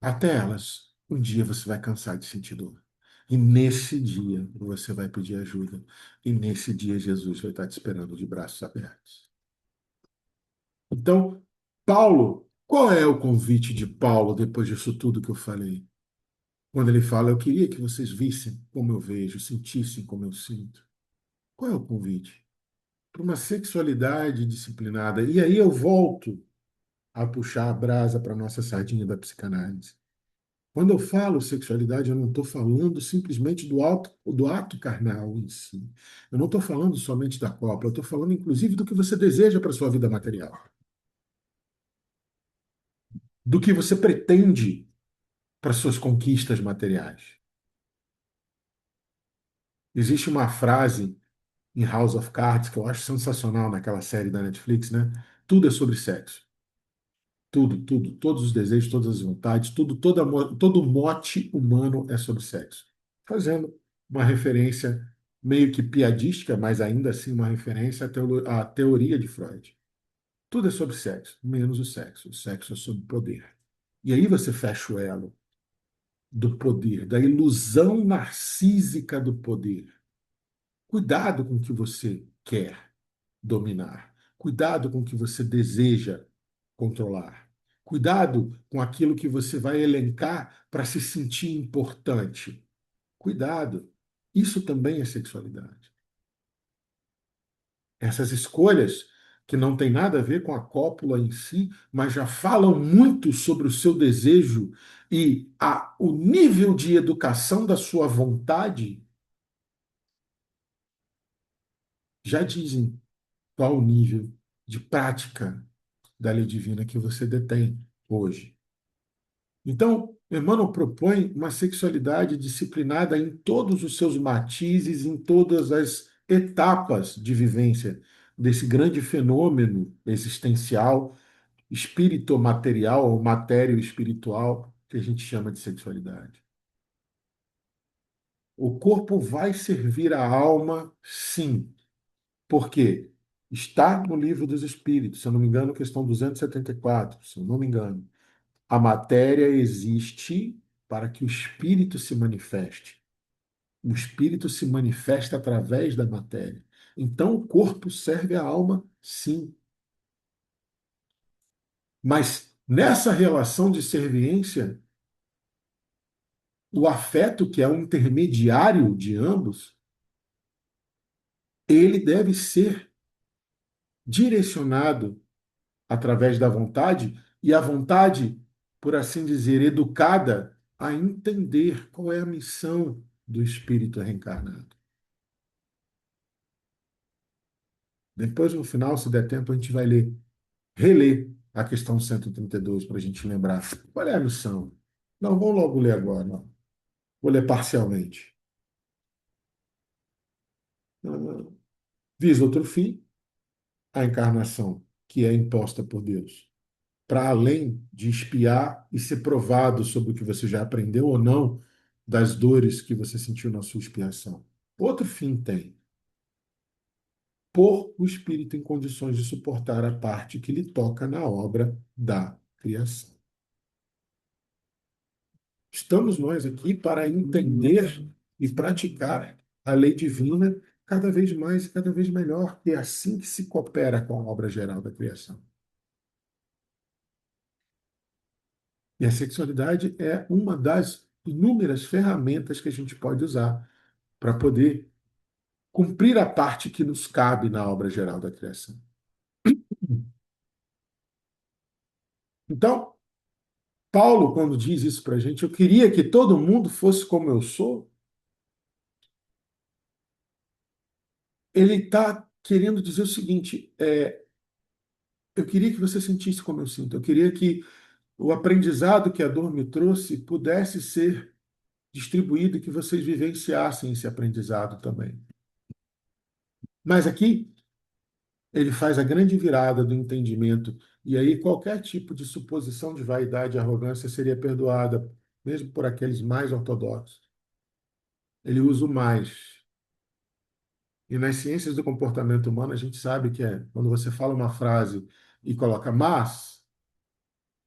até elas, um dia você vai cansar de sentir dor. E nesse dia você vai pedir ajuda. E nesse dia Jesus vai estar te esperando de braços abertos. Então, Paulo, qual é o convite de Paulo depois disso tudo que eu falei? Quando ele fala, eu queria que vocês vissem como eu vejo, sentissem como eu sinto. Qual é o convite? Para uma sexualidade disciplinada. E aí eu volto a puxar a brasa para a nossa sardinha da psicanálise. Quando eu falo sexualidade, eu não estou falando simplesmente do ato carnal em si. Eu não estou falando somente da cópula, eu estou falando inclusive do que você deseja para a sua vida material. Do que você pretende para suas conquistas materiais. Existe uma frase em House of Cards que eu acho sensacional naquela série da Netflix, né? Tudo é sobre sexo. Tudo, tudo, todos os desejos, todas as vontades, todo mote humano é sobre sexo. Fazendo uma referência meio que piadística, mas ainda assim uma referência à teoria de Freud. Tudo é sobre sexo, menos o sexo. O sexo é sobre poder. E aí você fecha o elo do poder, da ilusão narcísica do poder. Cuidado com o que você quer dominar. Cuidado com o que você deseja controlar. Cuidado com aquilo que você vai elencar para se sentir importante. Cuidado. Isso também é sexualidade. Essas escolhas que não tem nada a ver com a cópula em si, mas já falam muito sobre o seu desejo e o nível de educação da sua vontade, já dizem qual o nível de prática da lei divina que você detém hoje. Então, Emmanuel propõe uma sexualidade disciplinada em todos os seus matizes, em todas as etapas de vivência desse grande fenômeno existencial, espírito-material ou matério-espiritual, que a gente chama de sexualidade. O corpo vai servir a alma, sim. Por quê? Está no Livro dos Espíritos, se eu não me engano, questão 274, se eu não me engano. A matéria existe para que o espírito se manifeste. O espírito se manifesta através da matéria. Então, o corpo serve à alma, sim. Mas nessa relação de serviência, o afeto, que é o intermediário de ambos, ele deve ser direcionado através da vontade, e a vontade, por assim dizer, educada a entender qual é a missão do espírito reencarnado. Depois, no final, se der tempo, a gente vai reler a questão 132 para a gente lembrar qual é a missão. Não, vou logo ler agora, não. Vou ler parcialmente. Ah, visa outro fim, a encarnação, que é imposta por Deus, para além de espiar e ser provado sobre o que você já aprendeu ou não das dores que você sentiu na sua expiação. Outro fim tem: pôr o espírito em condições de suportar a parte que lhe toca na obra da criação. Estamos nós aqui para entender e praticar a lei divina cada vez mais e cada vez melhor. E é assim que se coopera com a obra geral da criação. E a sexualidade é uma das inúmeras ferramentas que a gente pode usar para poder cumprir a parte que nos cabe na obra geral da criação. Então, Paulo, quando diz isso para a gente, eu queria que todo mundo fosse como eu sou, ele está querendo dizer o seguinte: eu queria que você sentisse como eu sinto, eu queria que o aprendizado que a dor me trouxe pudesse ser distribuído e que vocês vivenciassem esse aprendizado também. Mas aqui ele faz a grande virada do entendimento, e aí qualquer tipo de suposição de vaidade e arrogância seria perdoada, mesmo por aqueles mais ortodoxos. Ele usa o mais. E nas ciências do comportamento humano, a gente sabe que quando você fala uma frase e coloca mas,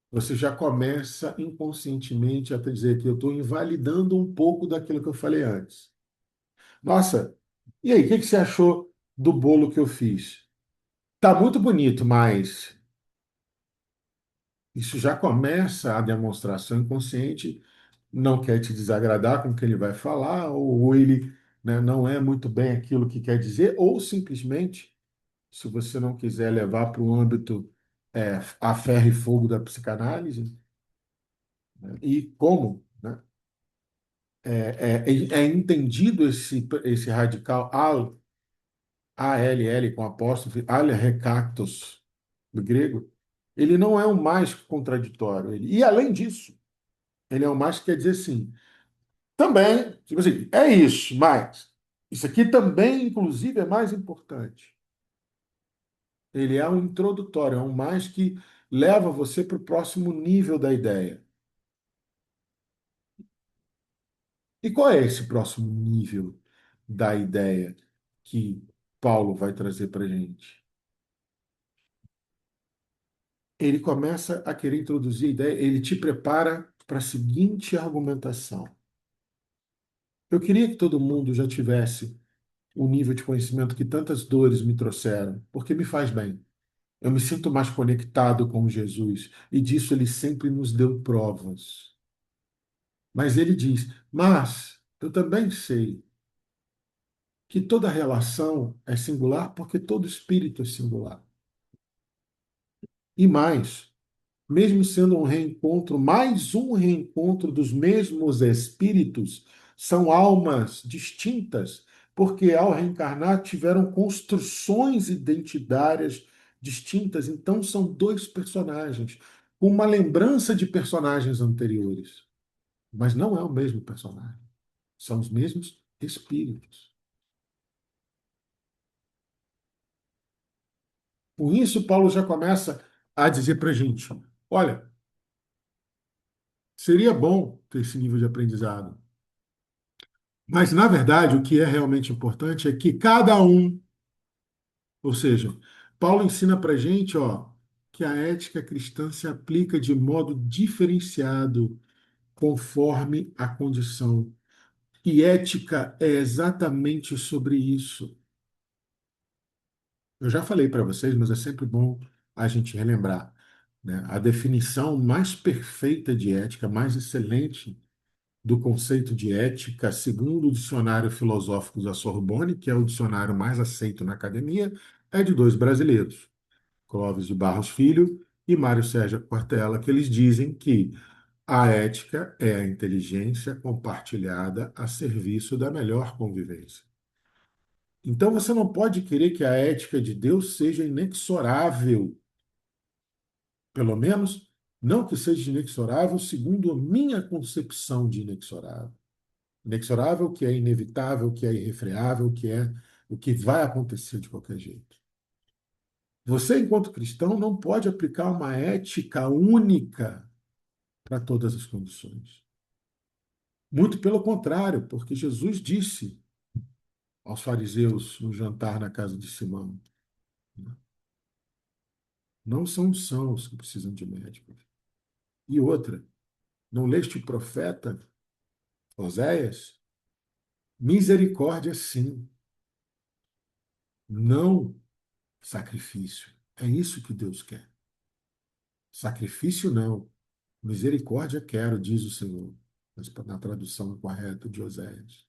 você já começa inconscientemente a dizer que eu estou invalidando um pouco daquilo que eu falei antes. Nossa, e aí, o que você achou do bolo que eu fiz? Tá muito bonito, mas isso já começa a demonstração inconsciente, não quer te desagradar com o que ele vai falar, ou ele, né, não é muito bem aquilo que quer dizer, ou simplesmente, se você não quiser levar para o âmbito a ferro e fogo da psicanálise, né, e como, né, é entendido esse radical ALL com apóstrofe, alle recactos, do grego, ele não é o mais contraditório. E além disso, ele é o mais que quer dizer assim, também, tipo assim, é isso, mas isso aqui também, inclusive, é mais importante. Ele é um introdutório, é um mais que leva você para o próximo nível da ideia. E qual é esse próximo nível da ideia que Paulo vai trazer para a gente? Ele começa a querer introduzir a ideia, ele te prepara para a seguinte argumentação. Eu queria que todo mundo já tivesse o nível de conhecimento que tantas dores me trouxeram, porque me faz bem. Eu me sinto mais conectado com Jesus, e disso ele sempre nos deu provas. Mas ele diz: mas eu também sei que toda relação é singular porque todo espírito é singular. E mais, mesmo sendo um reencontro, mais um reencontro dos mesmos espíritos, são almas distintas, porque ao reencarnar tiveram construções identitárias distintas. Então são dois personagens, com uma lembrança de personagens anteriores, mas não é o mesmo personagem, são os mesmos espíritos. Com isso, Paulo já começa a dizer para a gente: olha, seria bom ter esse nível de aprendizado. Mas, na verdade, o que é realmente importante é que cada um, ou seja, Paulo ensina para a gente, ó, que a ética cristã se aplica de modo diferenciado conforme a condição. E ética é exatamente sobre isso. Eu já falei para vocês, mas é sempre bom a gente relembrar, né? A definição mais perfeita de ética, mais excelente do conceito de ética, segundo o Dicionário Filosófico da Sorbonne, que é o dicionário mais aceito na academia, é de dois brasileiros, Clóvis de Barros Filho e Mário Sérgio Cortella, que eles dizem que a ética é a inteligência compartilhada a serviço da melhor convivência. Então você não pode querer que a ética de Deus seja inexorável, pelo menos não que seja inexorável segundo a minha concepção de inexorável. Inexorável, que é inevitável, que é irrefreável, que é o que vai acontecer de qualquer jeito. Você, enquanto cristão, não pode aplicar uma ética única para todas as condições. Muito pelo contrário, porque Jesus disse aos fariseus no jantar na casa de Simão: não são os sãos que precisam de médicos. E outra, não leste o profeta Oséias? Misericórdia, sim, não sacrifício. É isso que Deus quer. Sacrifício não. Misericórdia quero, diz o Senhor, na tradução correta de Oséias.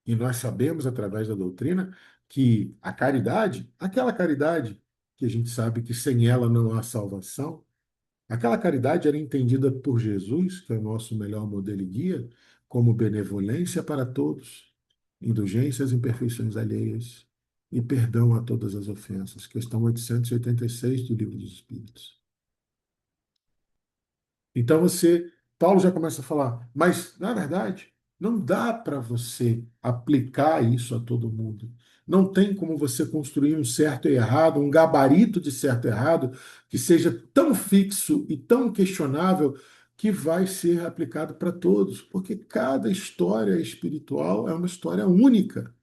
E nós sabemos, através da doutrina, que a caridade, aquela caridade que a gente sabe que sem ela não há salvação, aquela caridade era entendida por Jesus, que é o nosso melhor modelo e guia, como benevolência para todos, indulgência às imperfeições alheias e perdão a todas as ofensas. Questão 886 do Livro dos Espíritos. Então Paulo já começa a falar, mas na verdade, não dá para você aplicar isso a todo mundo. Não tem como você construir um certo e errado, um gabarito de certo e errado que seja tão fixo e tão questionável que vai ser aplicado para todos, porque cada história espiritual é uma história única.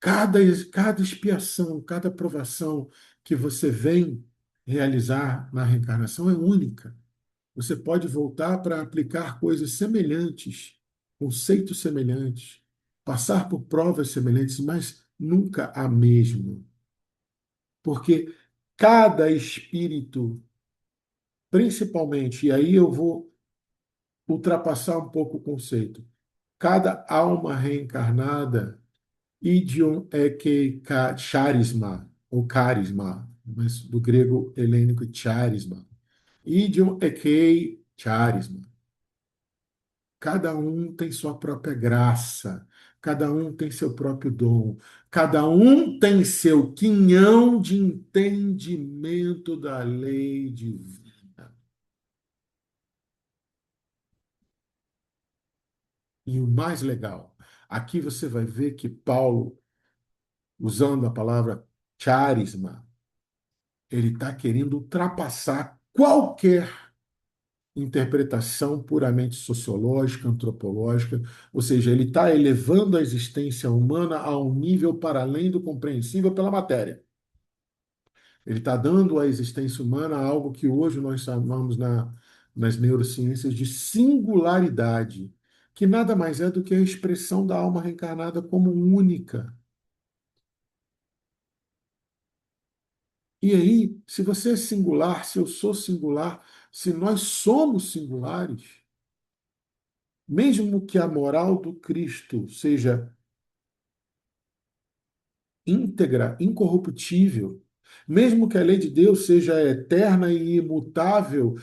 Cada expiação, cada provação que você vem realizar na reencarnação é única. Você pode voltar para aplicar coisas semelhantes, conceitos semelhantes, passar por provas semelhantes, mas nunca a mesma. Porque cada espírito, principalmente, e aí eu vou ultrapassar um pouco o conceito, cada alma reencarnada, idiom charisma, ou carisma, mas do grego helênico charisma, idiom charisma. Cada um tem sua própria graça, cada um tem seu próprio dom, cada um tem seu quinhão de entendimento da lei divina. E o mais legal, aqui você vai ver que Paulo, usando a palavra charisma, ele está querendo ultrapassar qualquer interpretação puramente sociológica, antropológica, ou seja, ele está elevando a existência humana a um nível para além do compreensível pela matéria. Ele está dando à existência humana algo que hoje nós chamamos nas neurociências de singularidade, que nada mais é do que a expressão da alma reencarnada como única. E aí, se você é singular, se eu sou singular, se nós somos singulares, mesmo que a moral do Cristo seja íntegra, incorruptível, Mesmo que a lei de Deus seja eterna e imutável,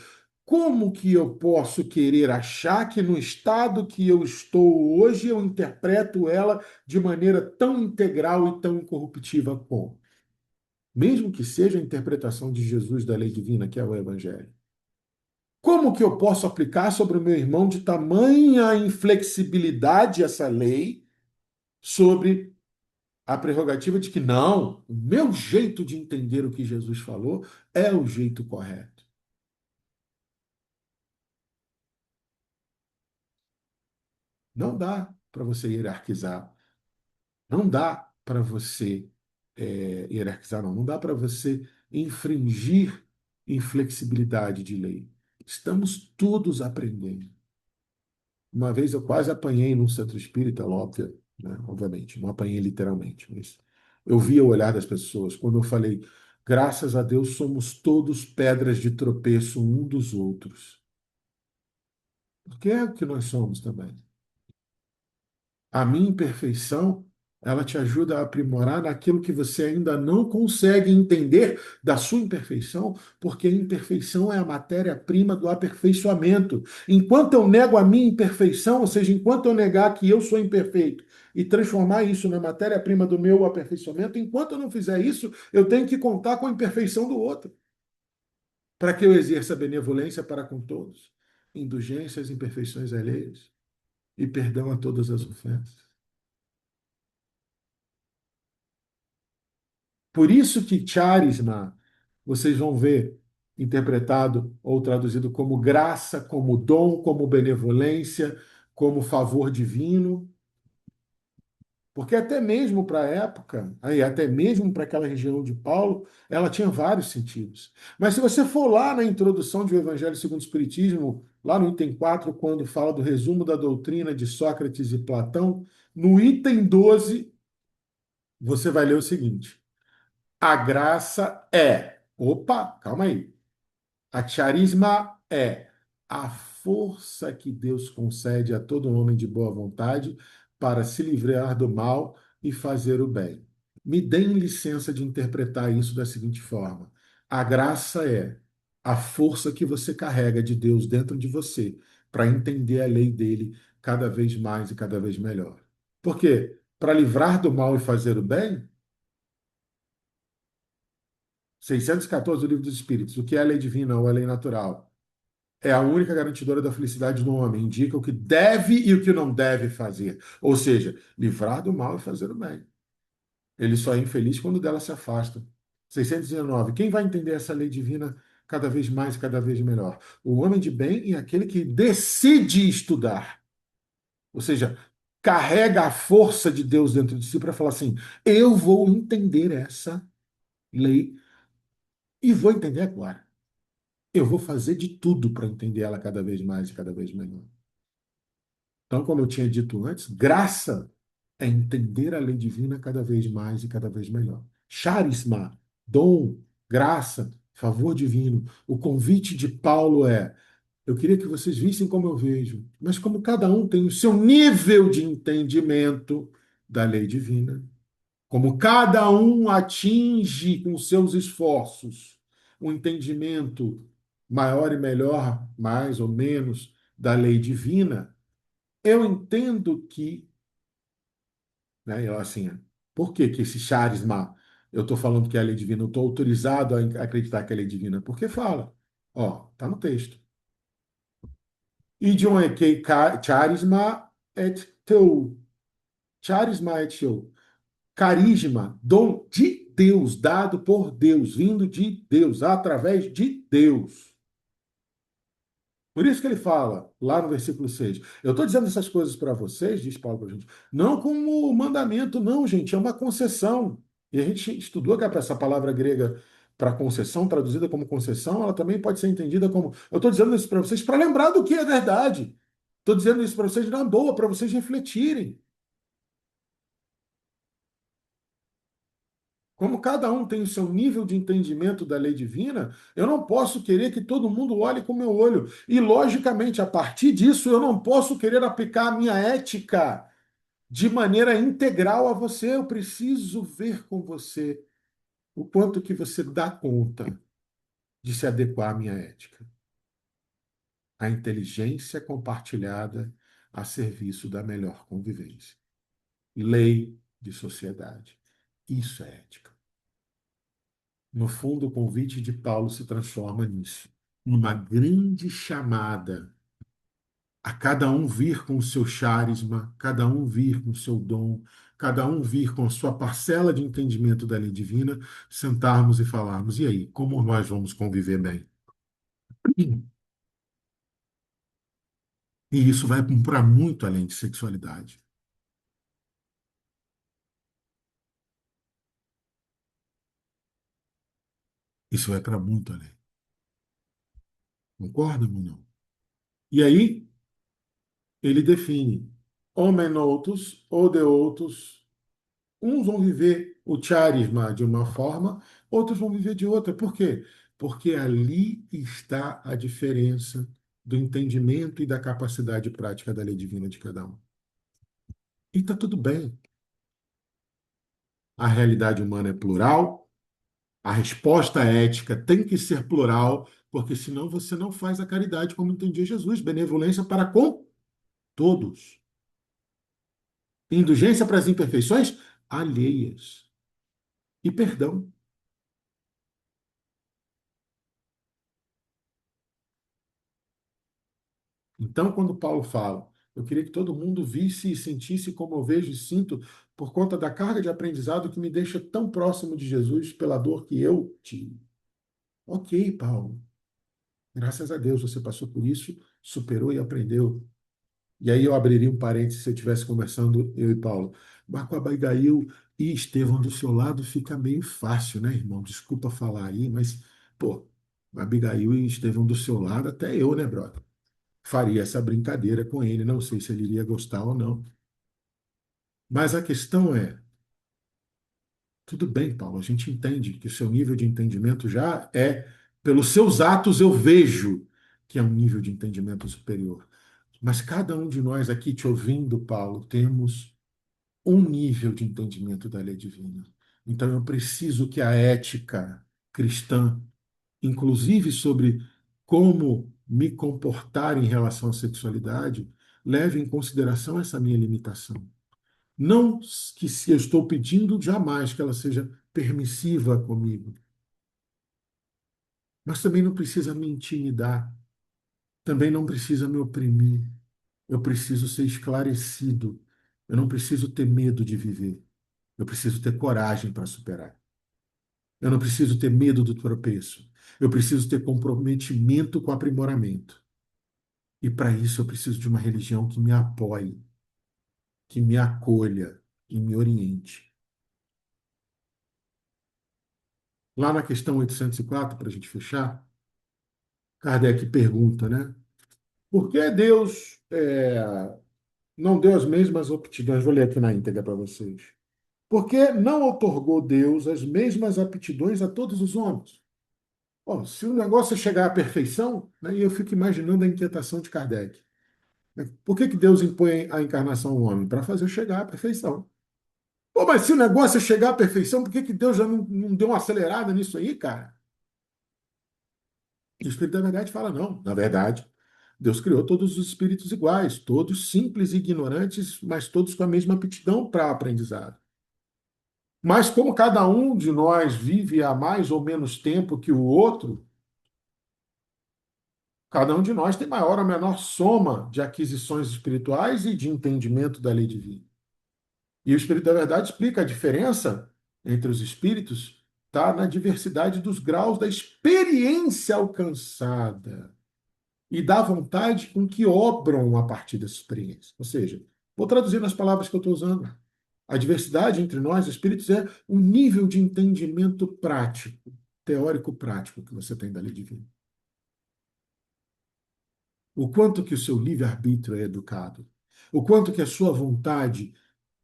como que eu posso querer achar que no estado que eu estou hoje eu interpreto ela de maneira tão integral e tão incorruptível como? Mesmo que seja a interpretação de Jesus da lei divina, que é o Evangelho. Como que eu posso aplicar sobre o meu irmão de tamanha inflexibilidade essa lei sobre a prerrogativa de que não, o meu jeito de entender o que Jesus falou é o jeito correto? Não dá para você hierarquizar. Não dá para você hierarquizar, não. Não dá para você infringir inflexibilidade de lei. Estamos todos aprendendo. Uma vez eu quase apanhei num centro espírita, óbvio, né? Obviamente, não apanhei literalmente, mas eu via o olhar das pessoas quando eu falei, graças a Deus somos todos pedras de tropeço um dos outros. Porque é o que nós somos também. A minha imperfeição, ela te ajuda a aprimorar naquilo que você ainda não consegue entender da sua imperfeição, porque a imperfeição é a matéria-prima do aperfeiçoamento. Enquanto eu nego a minha imperfeição, ou seja, enquanto eu negar que eu sou imperfeito e transformar isso na matéria-prima do meu aperfeiçoamento, enquanto eu não fizer isso, eu tenho que contar com a imperfeição do outro, para que eu exerça benevolência para com todos, indulgência às imperfeições alheias e perdão a todas as ofensas. Por isso que charisma, vocês vão ver interpretado ou traduzido como graça, como dom, como benevolência, como favor divino, porque até mesmo para a época, aí até mesmo para aquela região de Paulo, ela tinha vários sentidos. Mas se você for lá na introdução de O Evangelho segundo o Espiritismo, lá no item 4, quando fala do resumo da doutrina de Sócrates e Platão, no item 12, você vai ler o seguinte: a graça é. Opa, calma aí. A charisma é a força que Deus concede a todo homem de boa vontade para se livrar do mal e fazer o bem. Me deem licença de interpretar isso da seguinte forma: a graça é a força que você carrega de Deus dentro de você para entender a lei dele cada vez mais e cada vez melhor. Por quê? Para livrar do mal e fazer o bem, 614 do Livro dos Espíritos. O que é a lei divina ou a lei natural? É a única garantidora da felicidade do homem. Indica o que deve e o que não deve fazer. Ou seja, livrar do mal e fazer o bem. Ele só é infeliz quando dela se afasta. 619. Quem vai entender essa lei divina cada vez mais e cada vez melhor? O homem de bem e aquele que decide estudar. Ou seja, carrega a força de Deus dentro de si para falar assim: eu vou entender essa lei e vou entender agora. Eu vou fazer de tudo para entender ela cada vez mais e cada vez melhor. Então, como eu tinha dito antes, graça é entender a lei divina cada vez mais e cada vez melhor. Charisma, dom, graça, favor divino. O convite de Paulo é: eu queria que vocês vissem como eu vejo, mas como cada um tem o seu nível de entendimento da lei divina, como cada um atinge com seus esforços um entendimento maior e melhor, mais ou menos, da lei divina, eu entendo que, né, eu, assim, por que que esse charisma, eu estou falando que é a lei divina, eu estou autorizado a acreditar que é a lei divina? Porque fala, ó, está no texto. Idiom eke charisma et teu. Charisma et teu. Carisma, dom de Deus, dado por Deus, vindo de Deus, através de Deus. Por isso que ele fala, lá no versículo 6. Eu estou dizendo essas coisas para vocês, diz Paulo para a gente, não como mandamento, não, gente, é uma concessão. E a gente estudou que essa palavra grega para concessão, traduzida como concessão, ela também pode ser entendida como. Eu estou dizendo isso para vocês para lembrar do que é verdade. Estou dizendo isso para vocês na boa, para vocês refletirem. Como cada um tem o seu nível de entendimento da lei divina, eu não posso querer que todo mundo olhe com o meu olho. E, logicamente, a partir disso, eu não posso querer aplicar a minha ética de maneira integral a você. Eu preciso ver com você O quanto que você dá conta de se adequar à minha ética? A inteligência compartilhada a serviço da melhor convivência. Lei de sociedade. Isso é ética. No fundo, o convite de Paulo se transforma nisso, numa grande chamada a cada um vir com o seu charisma, cada um vir com o seu dom, cada um vir com a sua parcela de entendimento da lei divina, sentarmos e falarmos: e aí, como nós vamos conviver bem? E isso vai para muito além de sexualidade. Isso vai para muito além. Concorda ou não? E aí, ele define homem outros ou de outros. Uns vão viver o charisma de uma forma, outros vão viver de outra. Por quê? Porque ali está a diferença do entendimento e da capacidade prática da lei divina de cada um. E está tudo bem. A realidade humana é plural, a resposta ética tem que ser plural, porque senão você não faz a caridade como entendia Jesus, benevolência para com todos. Indulgência para as imperfeições alheias. E perdão. Então, quando Paulo fala, eu queria que todo mundo visse e sentisse como eu vejo e sinto por conta da carga de aprendizado que me deixa tão próximo de Jesus pela dor que eu tive. Ok, Paulo. Graças a Deus você passou por isso, superou e aprendeu. E aí eu abriria um parênteses se eu estivesse conversando, eu e Paulo. Mas com Abigail e Estevão do seu lado fica meio fácil, né, irmão? Desculpa falar aí, mas, pô, Abigail e Estevão do seu lado, até eu, né, brother? Faria essa brincadeira com ele. Não sei se ele iria gostar ou não. Mas a questão é, tudo bem, Paulo, a gente entende que o seu nível de entendimento já é, pelos seus atos eu vejo que é um nível de entendimento superior. Mas cada um de nós aqui te ouvindo, Paulo, temos um nível de entendimento da lei divina. Então eu preciso que a ética cristã, inclusive sobre como me comportar em relação à sexualidade, leve em consideração essa minha limitação. Não que se eu estou pedindo jamais que ela seja permissiva comigo, mas também não precisa me intimidar, também não precisa me oprimir. Eu preciso ser esclarecido. Eu não preciso ter medo de viver. Eu preciso ter coragem para superar. Eu não preciso ter medo do tropeço. Eu preciso ter comprometimento com o aprimoramento. E para isso eu preciso de uma religião que me apoie, que me acolha e me oriente. Lá na questão 804, para a gente fechar, Kardec pergunta, né? Por que Deus não deu as mesmas aptidões? Vou ler aqui na íntegra para vocês. Por que não outorgou Deus as mesmas aptidões a todos os homens? Bom, se o negócio é chegar à perfeição, né, e eu fico imaginando a inquietação de Kardec. Né? Por que Deus impõe a encarnação ao homem? Para fazer chegar à perfeição. Pô, mas se o negócio é chegar à perfeição, por que Deus já não deu uma acelerada nisso aí, cara? E o Espírito da Verdade fala, não, na verdade, Deus criou todos os espíritos iguais, todos simples e ignorantes, mas todos com a mesma aptidão para aprendizado. Mas como cada um de nós vive há mais ou menos tempo que o outro, cada um de nós tem maior ou menor soma de aquisições espirituais e de entendimento da lei divina. E o Espírito da Verdade explica a diferença entre os espíritos, está na diversidade dos graus da experiência alcançada e da vontade com que obram a partir dessa experiência. Ou seja, vou traduzir nas palavras que eu estou usando. A diversidade entre nós, espíritos, é um nível de entendimento prático, teórico-prático que você tem da lei divina. O quanto que o seu livre-arbítrio é educado, o quanto que a sua vontade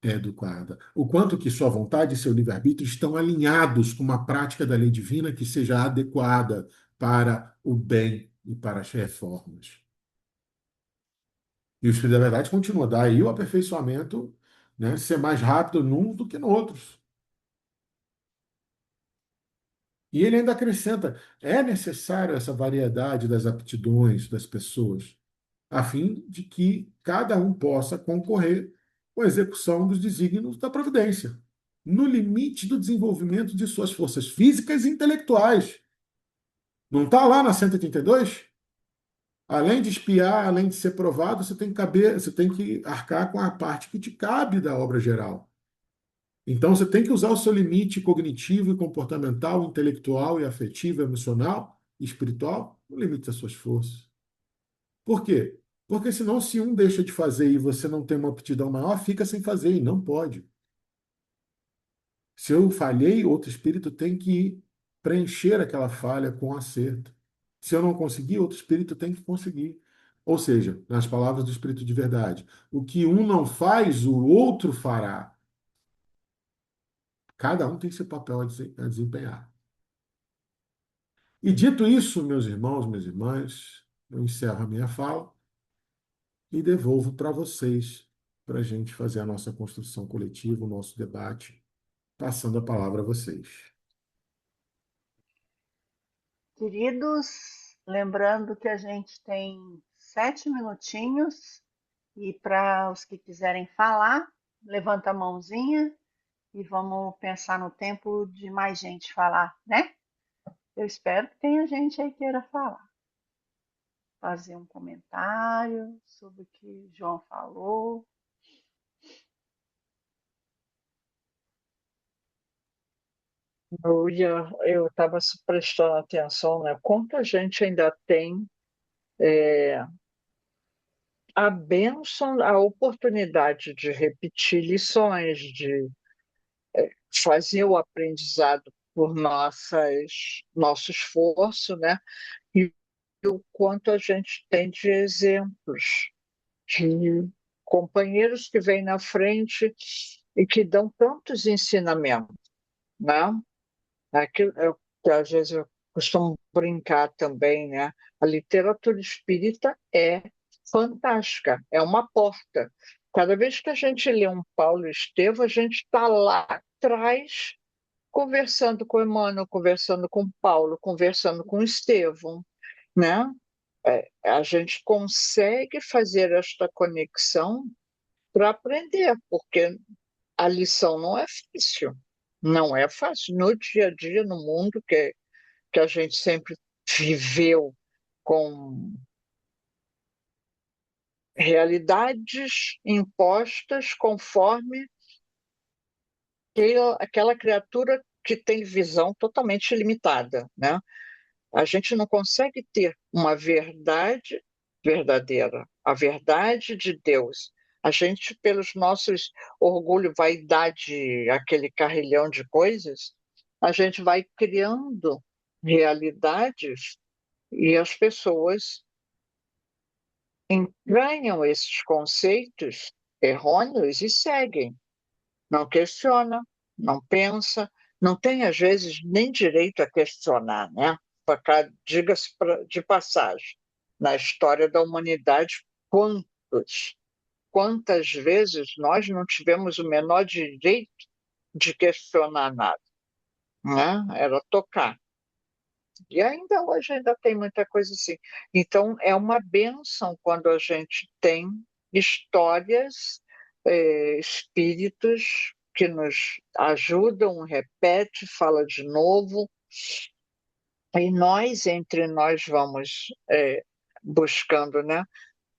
é educada, o quanto que sua vontade e seu livre-arbítrio estão alinhados com uma prática da lei divina que seja adequada para o bem e para as reformas. E o Espírito da Verdade continua, daí o aperfeiçoamento, né, ser mais rápido num do que no outros. E ele ainda acrescenta: é necessário essa variedade das aptidões das pessoas, a fim de que cada um possa concorrer com a execução dos desígnios da providência, no limite do desenvolvimento de suas forças físicas e intelectuais. Não está lá na 182? Além de espiar, além de ser provado, você tem que arcar com a parte que te cabe da obra geral. Então, você tem que usar o seu limite cognitivo e comportamental, intelectual e afetivo, emocional e espiritual no limite das suas forças. Por quê? Porque senão, se um deixa de fazer e você não tem uma aptidão maior, fica sem fazer e não pode. Se eu falhei, outro espírito tem que preencher aquela falha com acerto. Se eu não conseguir, outro espírito tem que conseguir. Ou seja, nas palavras do espírito de verdade, o que um não faz, o outro fará. Cada um tem seu papel a desempenhar. E dito isso, meus irmãos, minhas irmãs, eu encerro a minha fala e devolvo para vocês, para a gente fazer a nossa construção coletiva, o nosso debate, passando a palavra a vocês. Queridos, lembrando que a gente tem 7 minutinhos e para os que quiserem falar, levanta a mãozinha e vamos pensar no tempo de mais gente falar, né? Eu espero que tenha gente aí queira falar, fazer um comentário sobre o que João falou. Eu estava prestando atenção, né? Quanta gente ainda tem a bênção, a oportunidade de repetir lições, de fazer o aprendizado por nosso esforço, né? E o quanto a gente tem de exemplos de companheiros que vêm na frente e que dão tantos ensinamentos, né? Aquilo é o que às vezes eu costumo brincar também, né? A literatura espírita é fantástica, é uma porta. Cada vez que a gente lê um Paulo Estevam, a gente está lá atrás conversando com Emmanuel, conversando com Paulo, conversando com Estevão, né? A gente consegue fazer esta conexão para aprender, porque a lição não é fácil. Não é fácil. No dia a dia, no mundo que a gente sempre viveu com realidades impostas conforme aquela criatura que tem visão totalmente limitada, né? A gente não consegue ter uma verdade verdadeira, a verdade de Deus. A gente, pelos nossos orgulho, vaidade, aquele carrilhão de coisas, a gente vai criando realidades e as pessoas entranham esses conceitos errôneos e seguem. Não questiona, não pensa, não tem, às vezes, nem direito a questionar, né? Diga-se de passagem, na história da humanidade, quantas vezes nós não tivemos o menor direito de questionar nada, né? Era tocar. E ainda hoje ainda tem muita coisa assim. Então, é uma bênção quando a gente tem histórias, espíritos que nos ajudam, repete, fala de novo, e nós, entre nós, vamos buscando, né,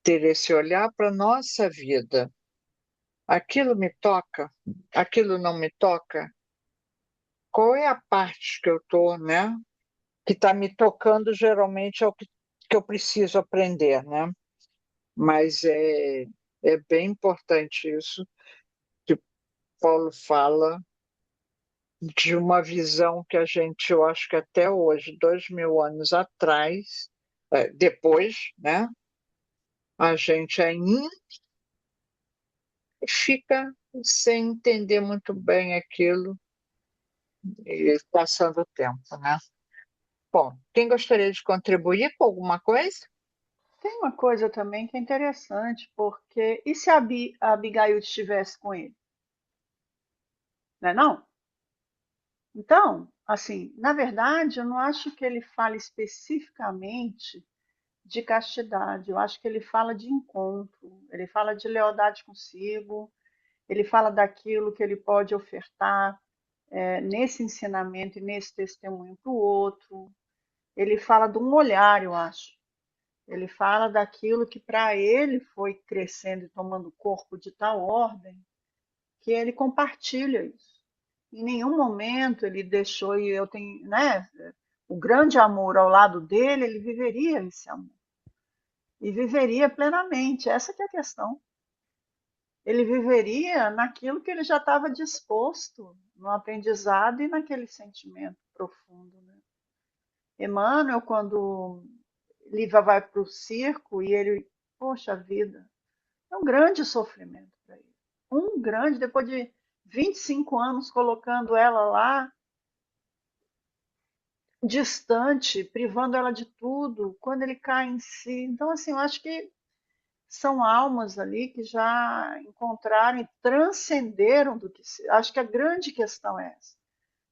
ter esse olhar para a nossa vida. Aquilo me toca? Aquilo não me toca? Qual é a parte que eu estou, né, que está me tocando geralmente é o que eu preciso aprender, né? Mas é bem importante isso que Paulo fala de uma visão que a gente, eu acho que até hoje, 2000 anos atrás, depois, né? A gente ainda fica sem entender muito bem aquilo e passando o tempo, né? Bom, quem gostaria de contribuir com alguma coisa? Tem uma coisa também que é interessante, porque e se a Abigail estivesse com ele? Não é não? Então, assim, na verdade, eu não acho que ele fale especificamente de castidade, eu acho que ele fala de encontro, ele fala de lealdade consigo, ele fala daquilo que ele pode ofertar nesse ensinamento e nesse testemunho para o outro. Ele fala de um olhar, eu acho. Ele fala daquilo que para ele foi crescendo e tomando corpo de tal ordem que ele compartilha isso. Em nenhum momento ele deixou, e eu tenho, né, o grande amor ao lado dele, ele viveria esse amor. E viveria plenamente, essa que é a questão. Ele viveria naquilo que ele já estava disposto, no aprendizado e naquele sentimento profundo. Né? Emmanuel, quando Liva vai para o circo e ele, poxa vida, é um grande sofrimento para ele. Um grande, depois de 25 anos colocando ela lá, distante, privando ela de tudo, quando ele cai em si. Então, assim, eu acho que são almas ali que já encontraram e transcenderam do que se. Acho que a grande questão é essa: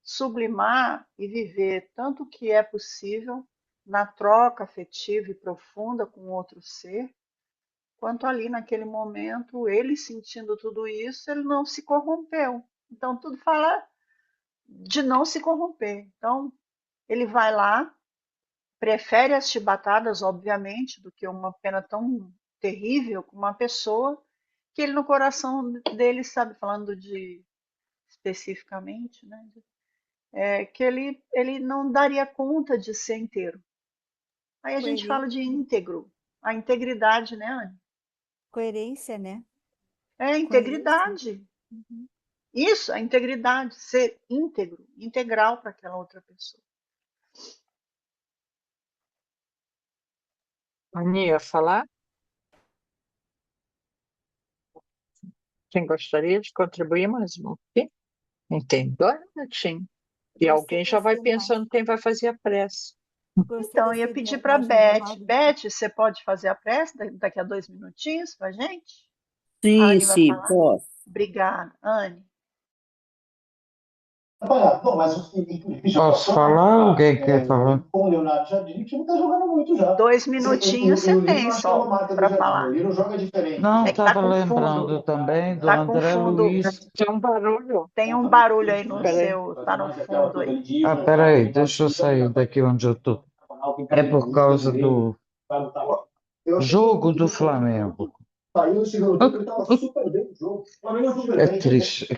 sublimar e viver tanto o que é possível na troca afetiva e profunda com outro ser, quanto ali naquele momento, ele sentindo tudo isso, ele não se corrompeu. Então, tudo fala de não se corromper. Então, ele vai lá, prefere as chibatadas, obviamente, do que uma pena tão terrível com uma pessoa que ele no coração dele, sabe, falando de especificamente, né, que ele não daria conta de ser inteiro. Aí a gente fala de Coerência, íntegro, a integridade, né, Anne? coerência, né? É Coerência. integridade. Uhum. Isso, a integridade, ser íntegro, integral para aquela outra pessoa. Aninha, falar? Quem gostaria de contribuir mais um pouquinho? Não tem 2 minutinhos. E alguém já vai pensando quem vai fazer a prece. Então, Gostaria eu ia se pedir para a nós fazemos Beth. algo. Beth, você pode fazer a prece daqui a 2 minutinhos para a gente? A Sim, Anne vai sim, falar? posso. Obrigada. Anne, Posso falar? Alguém quer falar? 2 minutinhos você tem só para falar. Não, É que tá estava com lembrando fundo. também do Tá com André fundo. Luiz. Tem um barulho. Tem um barulho aí no Peraí. seu. Tá no fundo aí. Ah, peraí, deixa eu sair daqui onde eu tô. É por causa do jogo do Flamengo. É triste.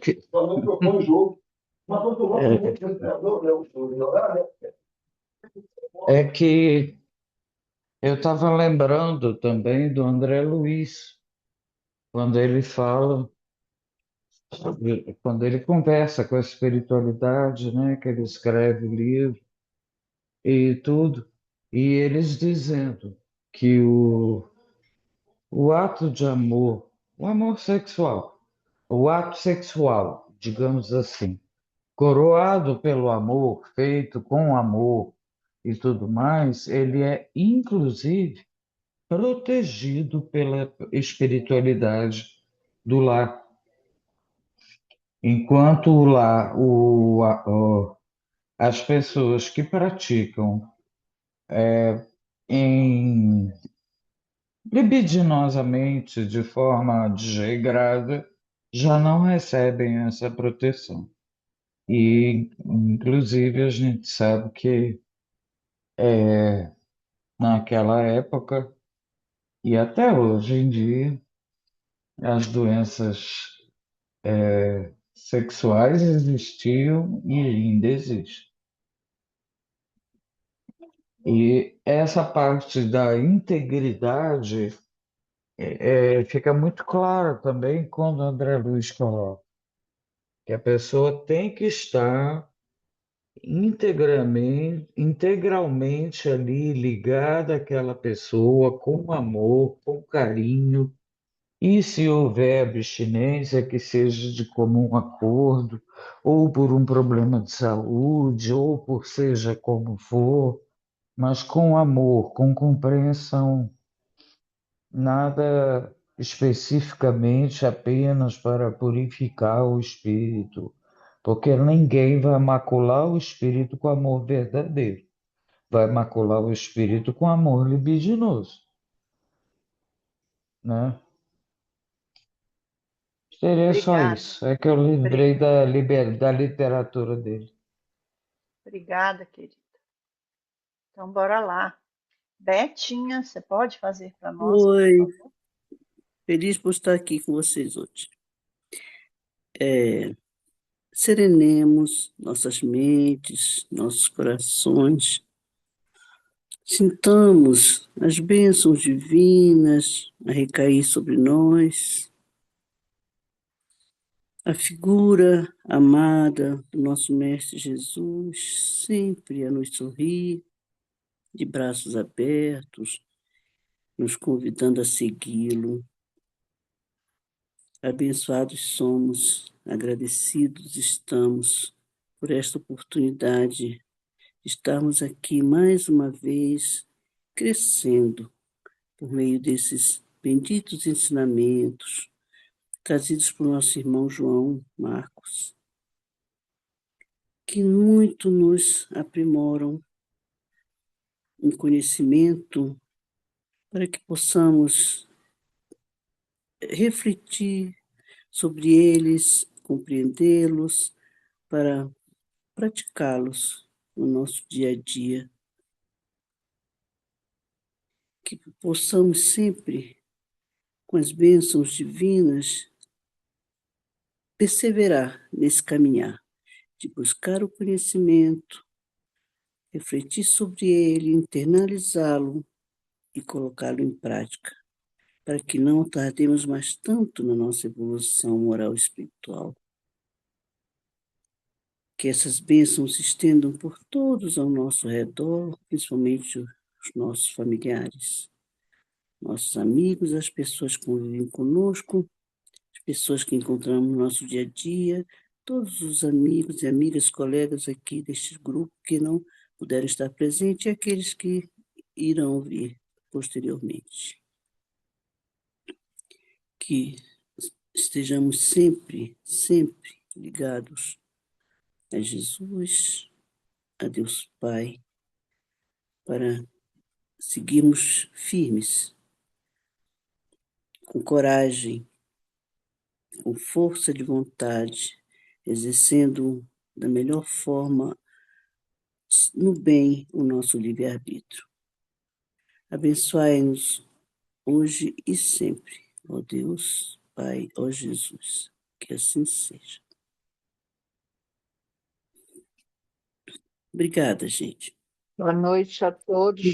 É que eu estava lembrando também do André Luiz, quando ele fala, quando ele conversa com a espiritualidade, né, que ele escreve livro e tudo, e eles dizendo que o ato de amor, o amor sexual, o ato sexual, digamos assim, coroado pelo amor, feito com amor e tudo mais, ele é inclusive protegido pela espiritualidade do lar. Enquanto o lar, as pessoas que praticam em libidinosamente, de forma desregrada, já não recebem essa proteção. E, inclusive, a gente sabe que naquela época e até hoje em dia, as doenças sexuais existiam e ainda existem. E essa parte da integridade fica muito clara também quando André Luiz coloca que a pessoa tem que estar integralmente ali ligada àquela pessoa, com amor, com carinho, e se houver abstinência, que seja de comum acordo, ou por um problema de saúde, ou por seja como for, mas com amor, com compreensão, nada especificamente apenas para purificar o espírito, Porque ninguém vai macular o espírito com amor verdadeiro. Vai macular o espírito com amor libidinoso, né? Seria só Obrigada. isso. É que eu Bri- lembrei da literatura dele. Obrigada, querida. Então, bora lá. Betinha, você pode fazer para nós, por Oi, favor? feliz por estar aqui com vocês hoje. Serenemos nossas mentes, nossos corações, sintamos as bênçãos divinas a recair sobre nós, a figura amada do nosso Mestre Jesus, sempre a nos sorrir, de braços abertos, nos convidando a segui-lo. Abençoados somos, agradecidos estamos por esta oportunidade de estarmos aqui mais uma vez crescendo por meio desses benditos ensinamentos trazidos por nosso irmão João Marcos, que muito nos aprimoram em conhecimento para que possamos refletir sobre eles, compreendê-los, para praticá-los no nosso dia a dia, que possamos sempre, com as bênçãos divinas, perseverar nesse caminhar, de buscar o conhecimento, refletir sobre ele, internalizá-lo e colocá-lo em prática, para que não tardemos mais tanto na nossa evolução moral e espiritual. Que essas bênçãos se estendam por todos ao nosso redor, principalmente os nossos familiares, nossos amigos, as pessoas que convivem conosco, as pessoas que encontramos no nosso dia a dia, todos os amigos e amigas, colegas aqui deste grupo que não puderam estar presentes e aqueles que irão vir posteriormente. Que estejamos sempre, sempre ligados a Jesus, a Deus Pai, para seguirmos firmes, com coragem, com força de vontade, exercendo da melhor forma no bem o nosso livre-arbítrio. Abençoai-nos hoje e sempre, ó Deus, Pai, ó Jesus, que assim seja. Obrigada, gente. Boa noite a todos. Bem,